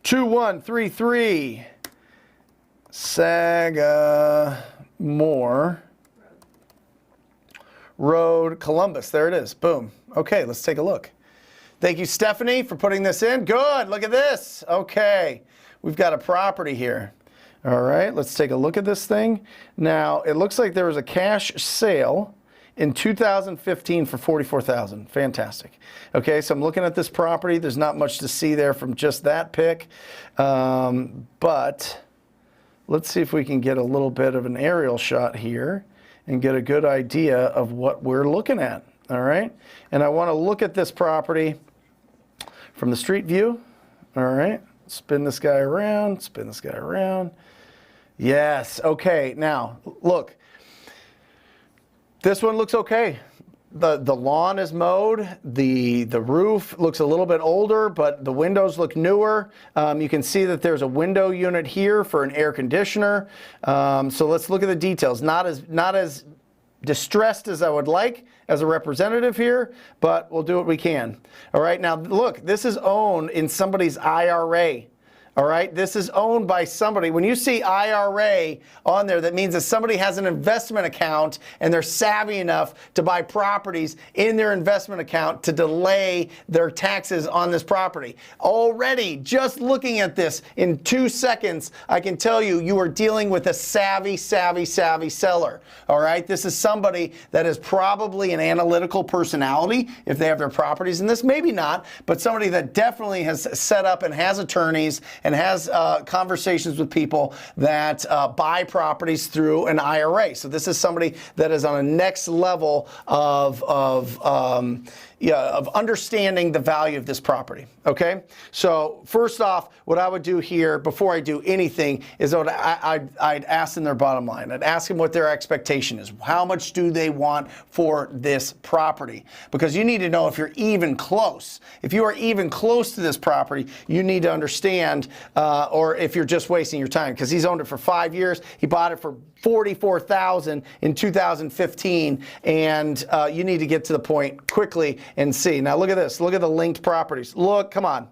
2133 Sagamore Road, Columbus. There it is. Boom. Okay, let's take a look. Thank you, Stephanie, for putting this in. Good. Look at this. Okay. We've got a property here. All right, let's take a look at this thing. Now, it looks like there was a cash sale in 2015 for $44,000. Fantastic. Okay, so I'm looking at this property. There's not much to see there from just that pic, but let's see if we can get a little bit of an aerial shot here and get a good idea of what we're looking at. All right, and I want to look at this property from the street view. All right, spin this guy around, spin this guy around. Yes, okay, now look, this one looks okay. The lawn is mowed, the roof looks a little bit older, but the windows look newer. You can see that there's a window unit here for an air conditioner. So let's look at the details. Not as distressed as I would like as a representative here, but we'll do what we can. All right, now look, this is owned in somebody's IRA. All right, this is owned by somebody. When you see IRA on there, that means that somebody has an investment account and they're savvy enough to buy properties in their investment account to delay their taxes on this property. Already, just looking at this in 2 seconds, I can tell you, you are dealing with a savvy seller. All right, this is somebody that is probably an analytical personality if they have their properties in this, maybe not, but somebody that definitely has set up and has attorneys and has conversations with people that buy properties through an IRA. So this is somebody that is on a next level of understanding the value of this property. Okay, so first off, what I would do here before I do anything is I'd ask them their bottom line. I'd ask them what their expectation is. How much do they want for this property? Because you need to know if you're even close. If you are even close to this property, you need to understand, or if you're just wasting your time, because he's owned it for 5 years. He bought it for $44,000 in 2015, and you need to get to the point quickly and see. Now look at this. Look at the linked properties. Look, come on.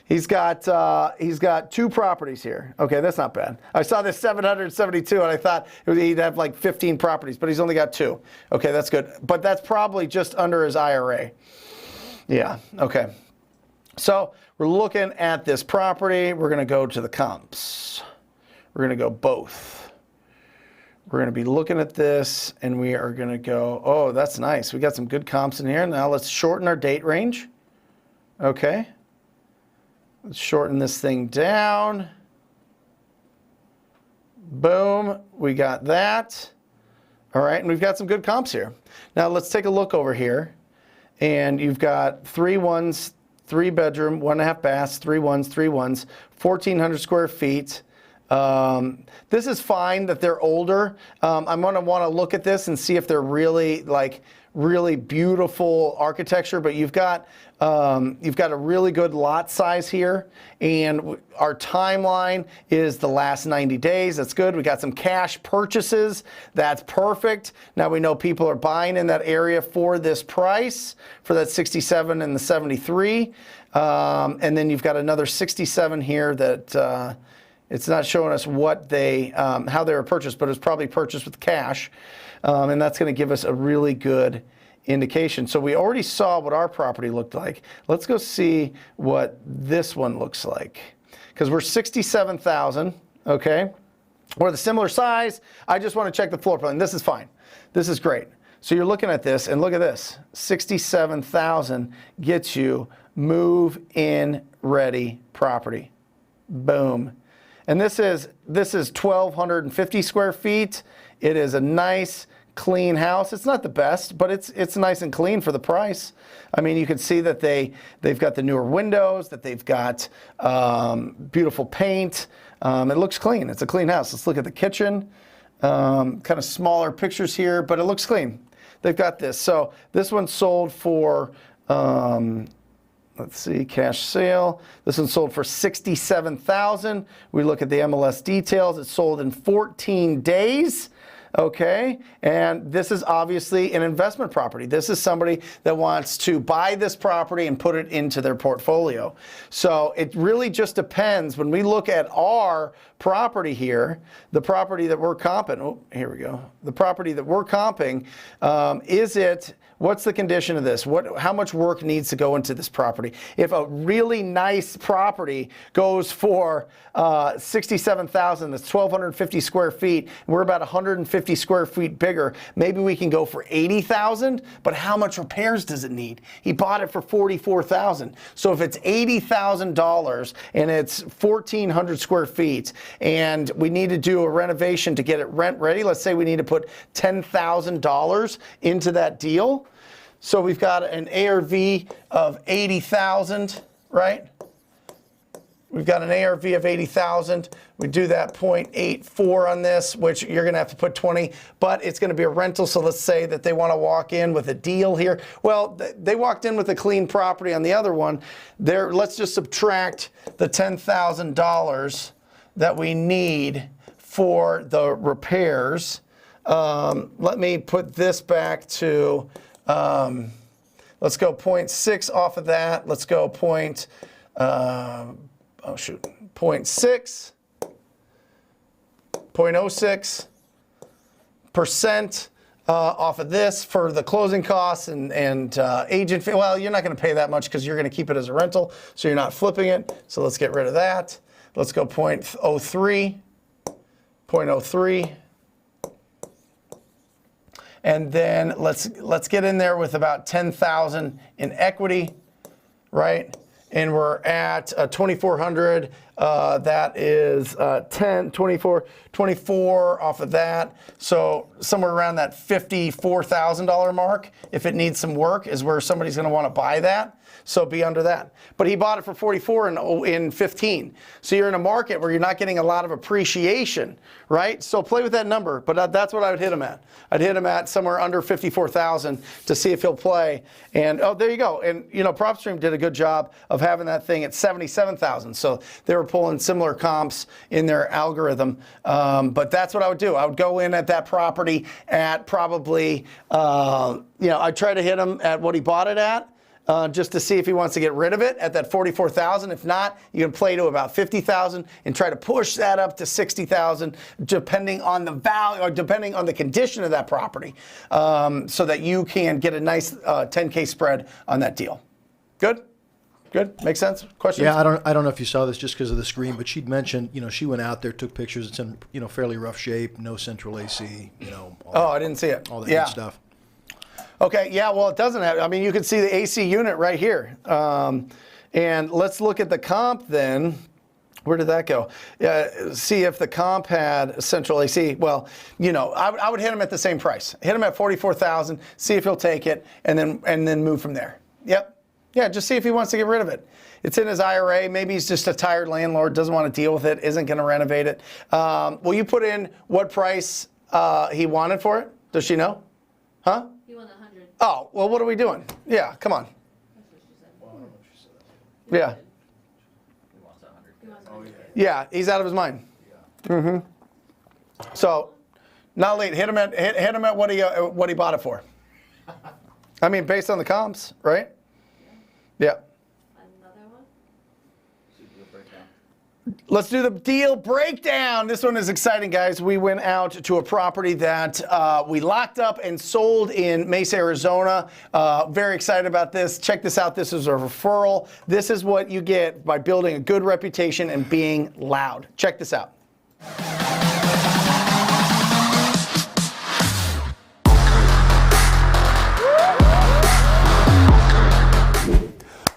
He's got 2 properties here. Okay, that's not bad. I saw this 772, and I thought he'd have like 15 properties, but he's only got 2. Okay, that's good. But that's probably just under his IRA. Yeah. Okay. So we're looking at this property. We're going to go to the comps. We're going to go both. We're going to be looking at this, and we are going to go, oh, that's nice. We got some good comps in here. Now let's shorten our date range. Okay. Let's shorten this thing down. Boom. We got that. All right, and we've got some good comps here. Now let's take a look over here. And you've got 3 ones, 3 bedroom, 1.5 baths, 3 ones, 3 ones, 1,400 square feet. This is fine that they're older. I'm going to want to look at this and see if they're really really beautiful architecture, but you've got a really good lot size here, and our timeline is the last 90 days. That's good. We got some cash purchases. That's perfect. Now we know people are buying in that area for this price, for that 67 and the 73, and then you've got another 67 here that it's not showing us what how they were purchased, but it was probably purchased with cash. And that's going to give us a really good indication. So we already saw what our property looked like. Let's go see what this one looks like. Because we're 67,000, okay? We're the similar size. I just want to check the floor plan. This is fine. This is great. So you're looking at this, and look at this. 67,000 gets you move-in ready property. Boom. And this is 1,250 square feet. It is a nice, clean house. It's not the best, but it's nice and clean for the price. I mean, you can see that they've got the newer windows, that they've got beautiful paint. It looks clean. It's a clean house. Let's look at the kitchen. Kind of smaller pictures here, but it looks clean. They've got this. So this one sold for, let's see, cash sale. This one sold for $67,000. We look at the MLS details. It sold in 14 days. Okay, and this is obviously an investment property. This is somebody that wants to buy this property and put it into their portfolio. So it really just depends. When we look at our property here, the property that we're comping, oh, here we go. The property that we're comping, what's the condition of this? How much work needs to go into this property? If a really nice property goes for $67,000, that's 1,250 square feet, and we're about 150 square feet bigger, maybe we can go for $80,000, but how much repairs does it need? He bought it for $44,000. So if it's $80,000 and it's 1,400 square feet, and we need to do a renovation to get it rent ready, let's say we need to put $10,000 into that deal. So we've got an ARV of 80,000, right? We've got an ARV of 80,000. We do that 0.84 on this, which you're gonna have to put 20, but it's gonna be a rental. So let's say that they wanna walk in with a deal here. Well, they walked in with a clean property on the other one. Let's just subtract the $10,000 that we need for the repairs. Let me put this back to, let's go 0.6 off of that. Let's go 0.6, 0.06% off of this for the closing costs and agent fee. Well, you're not going to pay that much because you're going to keep it as a rental, so you're not flipping it. So let's get rid of that. Let's go 0.03, 0.03. And then let's get in there with about 10,000 in equity, right? And we're at 2,400. That is 24 off of that. So somewhere around that $54,000 mark, if it needs some work, is where somebody's going to want to buy that. So be under that. But he bought it for 44 in 15. So you're in a market where you're not getting a lot of appreciation, right? So play with that number, but that's what I would hit him at. I'd hit him at somewhere under 54,000 to see if he'll play. And oh, there you go. And you know, PropStream did a good job of having that thing at 77,000. So they were pulling similar comps in their algorithm. But that's what I would do. I would go in at that property at probably, I'd try to hit him at what he bought it at. Just to see if he wants to get rid of it at that 44,000. If not, you can play to about 50,000 and try to push that up to 60,000, depending on the value or depending on the condition of that property, so that you can get a nice 10K spread on that deal. Good? Good? Makes sense? Questions? Yeah, I don't know if you saw this just because of the screen, but she'd mentioned, she went out there, took pictures. It's in, fairly rough shape, no central AC, I didn't see it. All that good stuff. Okay, yeah, well, it doesn't have, you can see the AC unit right here. And let's look at the comp then. Where did that go? See if the comp had central AC. Well, I would hit him at the same price. Hit him at 44,000, see if he'll take it, and then move from there. Yep. Yeah, just see if he wants to get rid of it. It's in his IRA. Maybe he's just a tired landlord, doesn't want to deal with it, isn't going to renovate it. Will you put in what price he wanted for it? Does she know? Huh? Oh, well, what are we doing? Yeah, come on. Yeah. Yeah, he's out of his mind. Mm-hmm. So, not late. Hit him at what he bought it for. Based on the comps, right? Yeah. Let's do the deal breakdown. This one is exciting, guys. We went out to a property that we locked up and sold in Mesa, Arizona. Very excited about this. Check this out. This is a referral. This is what you get by building a good reputation and being loud. Check this out.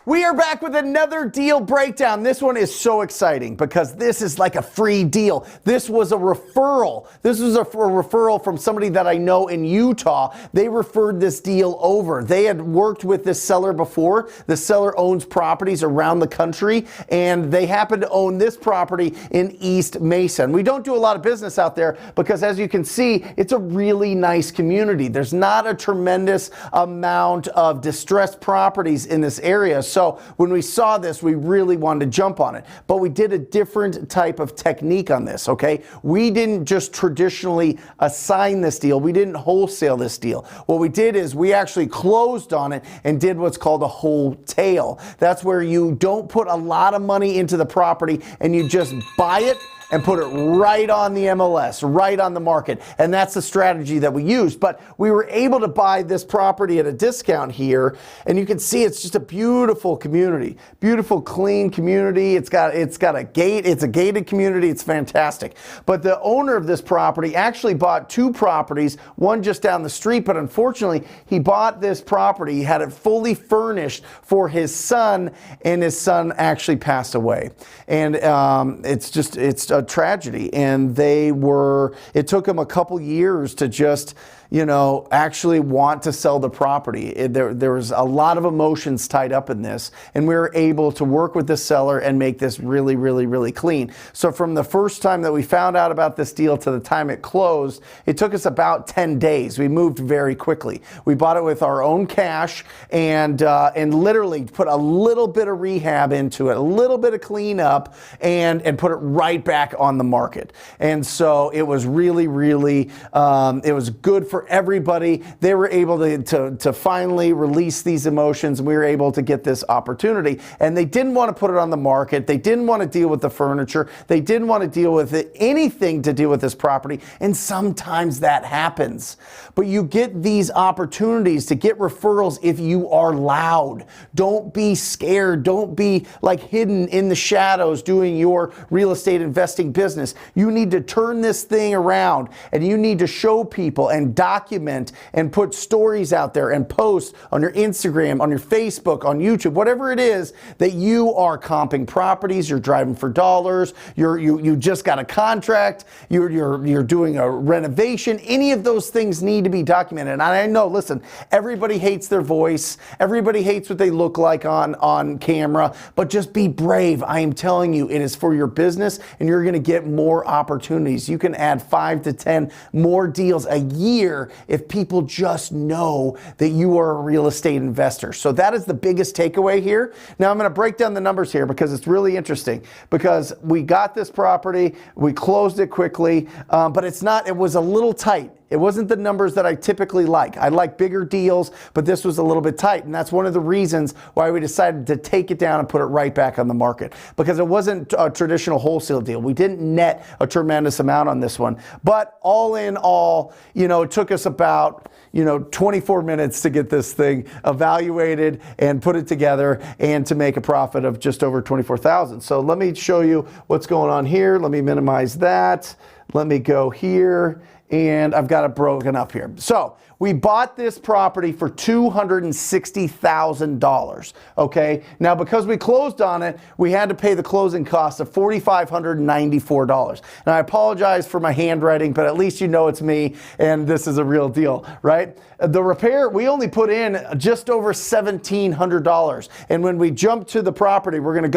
We are back with another deal breakdown. This one is so exciting because this is like a free deal. This was a referral. This was a referral from somebody that I know in Utah. They referred this deal over. They had worked with this seller before. The seller owns properties around the country, and they happen to own this property in East Mesa. And we don't do a lot of business out there because, as you can see, it's a really nice community. There's not a tremendous amount of distressed properties in this area. So So when we saw this, we really wanted to jump on it. But we did a different type of technique on this, okay? We didn't just traditionally assign this deal. We didn't wholesale this deal. What we did is we actually closed on it and did what's called a wholesale. That's where you don't put a lot of money into the property and you just buy it and put it right on the MLS, right on the market. And that's the strategy that we used. But we were able to buy this property at a discount here. And you can see it's just a beautiful community, beautiful, clean community. It's got a gate. It's a gated community. It's fantastic. But the owner of this property actually bought 2 properties, one just down the street. But unfortunately, he bought this property. He had it fully furnished for his son, and his son actually passed away. And it's a tragedy. And it took him a couple years to just, actually want to sell the property. There was a lot of emotions tied up in this, and we were able to work with the seller and make this really, really, really clean. So from the first time that we found out about this deal to the time it closed, it took us about 10 days. We moved very quickly. We bought it with our own cash and literally put a little bit of rehab into it, a little bit of cleanup, and put it right back on the market. And so it was really, really, it was good for everybody. They were able to finally release these emotions, and we were able to get this opportunity. And they didn't want to put it on the market. They didn't want to deal with the furniture. They didn't want to deal with anything to do with this property. And sometimes that happens. But you get these opportunities to get referrals if you are loud. Don't be scared. Don't be like hidden in the shadows doing your real estate investing business. You need to turn this thing around, and you need to show people and document and put stories out there and post on your Instagram, on your Facebook, on YouTube, whatever it is that you are comping properties, you're driving for dollars, you just got a contract, you're doing a renovation. Any of those things need to be documented. And I know, listen, everybody hates their voice, everybody hates what they look like on camera, but just be brave. I am telling you, it is for your business, and you're going to get more opportunities. You can add 5 to 10 more deals a year if people just know that you are a real estate investor. So that is the biggest takeaway here. Now I'm going to break down the numbers here because it's really interesting, because we got this property, we closed it quickly, but it was a little tight. It wasn't the numbers that I typically like. I like bigger deals, but this was a little bit tight. And that's one of the reasons why we decided to take it down and put it right back on the market, because it wasn't a traditional wholesale deal. We didn't net a tremendous amount on this one. But all in all, it took us about 24 minutes to get this thing evaluated and put it together and to make a profit of just over $24,000. So let me show you what's going on here. Let me minimize that. Let me go here. And I've got it broken up here. So we bought this property for $260,000, okay? Now, because we closed on it, we had to pay the closing cost of $4,594. And I apologize for my handwriting, but at least you know it's me, and this is a real deal, right? The repair, we only put in just over $1,700. And when we jump to the property, I'm going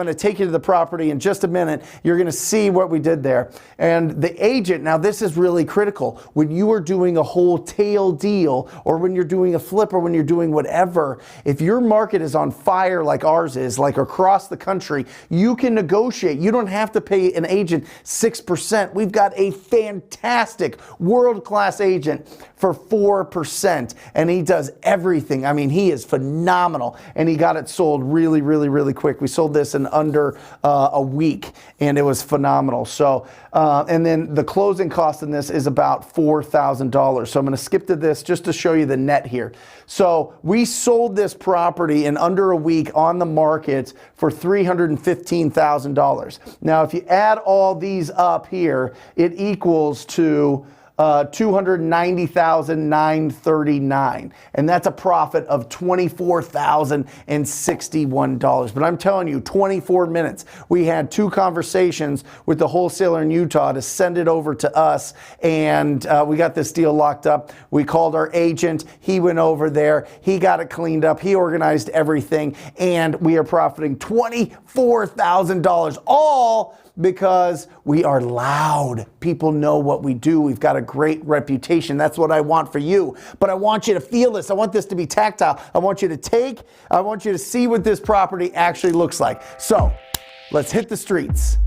to take you to the property in just a minute. You're going to see what we did there. And the agent, now this is really critical. When you are doing a wholesale deal, or when you're doing a flip, or when you're doing whatever, if your market is on fire like ours is, like across the country, you can negotiate. You don't have to pay an agent 6%. We've got a fantastic world-class agent for 4%, and he does everything. I mean, he is phenomenal, and he got it sold really, really, really quick. We sold this in under a week, and it was phenomenal. So, and then the closing cost in this is about $4,000. So I'm going to skip to this just to show you the net here. So we sold this property in under a week on the market for $315,000. Now, if you add all these up here, it equals to $290,939, and that's a profit of $24,061. But I'm telling you, 24 minutes. We had 2 conversations with the wholesaler in Utah to send it over to us, and we got this deal locked up. We called our agent. He went over there. He got it cleaned up. He organized everything, and we are profiting $24,000, all because we are loud. People know what we do. We've got a great reputation. That's what I want for you. But I want you to feel this. I want this to be tactile. I want you to see what this property actually looks like. So let's hit the streets.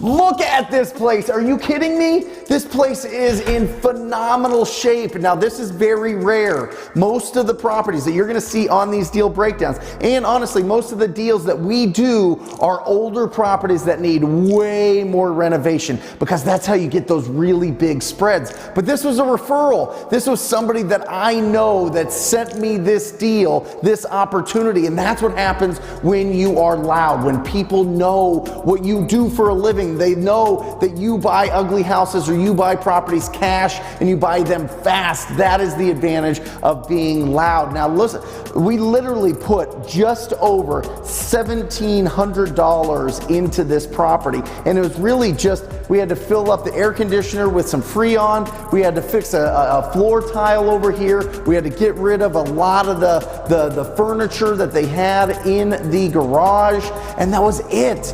Look at this place. Are you kidding me? This place is in phenomenal shape. Now, this is very rare. Most of the properties that you're going to see on these deal breakdowns, and honestly, most of the deals that we do are older properties that need way more renovation, because that's how you get those really big spreads. But this was a referral. This was somebody that I know that sent me this deal, this opportunity. And that's what happens when you are loud, when people know what you do for a living. They know that you buy ugly houses or you buy properties cash and you buy them fast. That is the advantage of being loud. Now listen, we literally put just over $1,700 into this property, and it was really just, we had to fill up the air conditioner with some Freon. We had to fix a floor tile over here. We had to get rid of a lot of the furniture that they had in the garage, and that was it.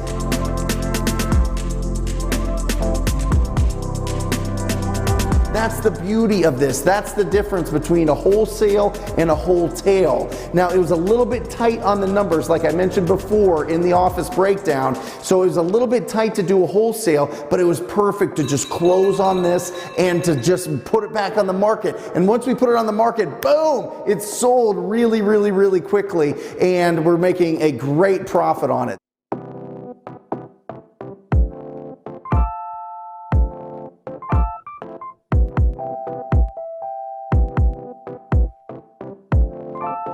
That's the beauty of this. That's the difference between a wholesale and a wholesale. Now, it was a little bit tight on the numbers, like I mentioned before in the office breakdown. So it was a little bit tight to do a wholesale, but it was perfect to just close on this and to just put it back on the market. And once we put it on the market, boom, it's sold really, really, really quickly, and we're making a great profit on it.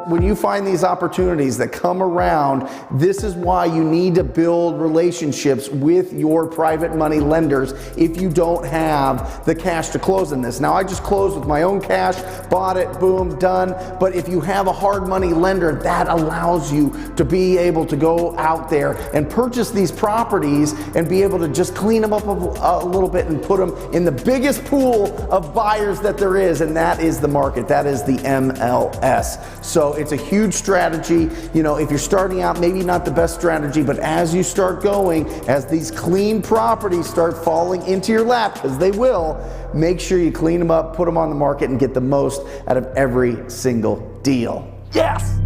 When you find these opportunities that come around, this is why you need to build relationships with your private money lenders if you don't have the cash to close in this. Now, I just closed with my own cash, bought it, boom, done. But if you have a hard money lender, that allows you to be able to go out there and purchase these properties and be able to just clean them up a little bit and put them in the biggest pool of buyers that there is, and that is the market. That is the MLS. So it's a huge strategy. You know, if you're starting out, maybe not the best strategy, but as you start going, as these clean properties start falling into your lap, because they will, make sure you clean them up, put them on the market, and get the most out of every single deal. Yes!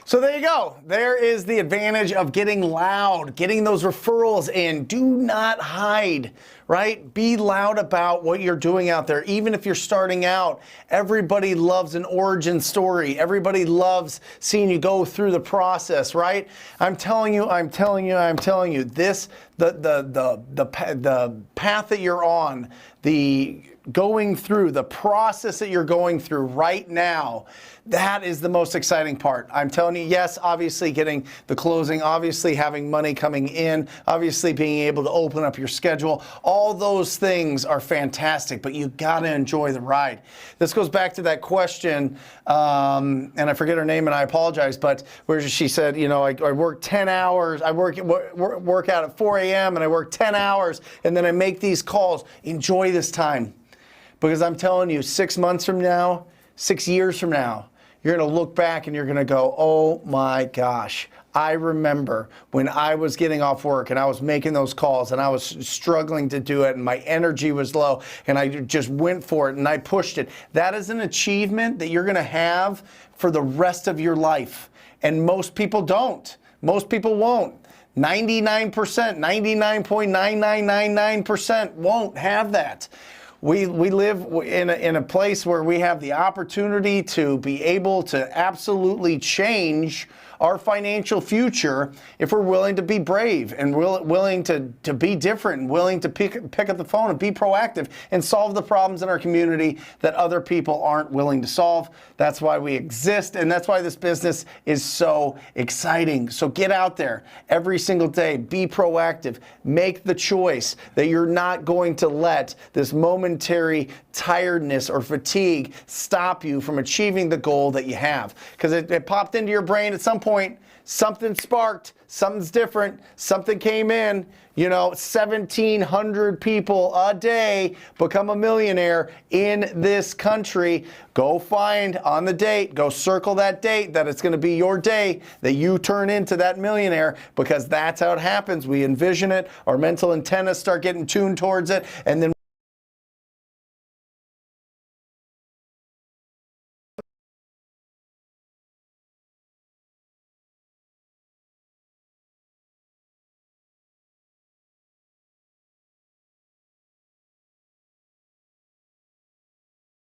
So there you go. There is the advantage of getting loud, getting those referrals in. Do not hide, right? Be loud about what you're doing out there. Even if you're starting out, everybody loves an origin story. Everybody loves seeing you go through the process, right? I'm telling you, this, the path that you're on, the process that you're going through right now, that is the most exciting part. I'm telling you, yes, obviously getting the closing, obviously having money coming in, obviously being able to open up your schedule, all those things are fantastic, but you gotta enjoy the ride. This goes back to that question, and I forget her name and I apologize, but where she said, you know, I work 10 hours, I work out at 4 a.m. and I work 10 hours and then I make these calls. Enjoy this time. Because I'm telling you, 6 months from now, 6 years from now, you're going to look back and you're going to go, oh my gosh, I remember when I was getting off work and I was making those calls and I was struggling to do it and my energy was low and I just went for it and I pushed it. That is an achievement that you're going to have for the rest of your life. And most people don't. Most people won't. 99%, 99.9999% won't have that. We live in a place where we have the opportunity to be able to absolutely change our financial future if we're willing to be brave and willing to be different and willing to pick up the phone and be proactive and solve the problems in our community that other people aren't willing to solve. That's why we exist, and that's why this business is so exciting. So get out there every single day, be proactive, make the choice that you're not going to let this momentary tiredness or fatigue stop you from achieving the goal that you have. Because it popped into your brain at some point, something sparked, something's different, something came in, 1,700 people a day become a millionaire in this country. Go find on the date, go circle that date that it's going to be your day that you turn into that millionaire, because that's how it happens. We envision it, our mental antennas start getting tuned towards it, and then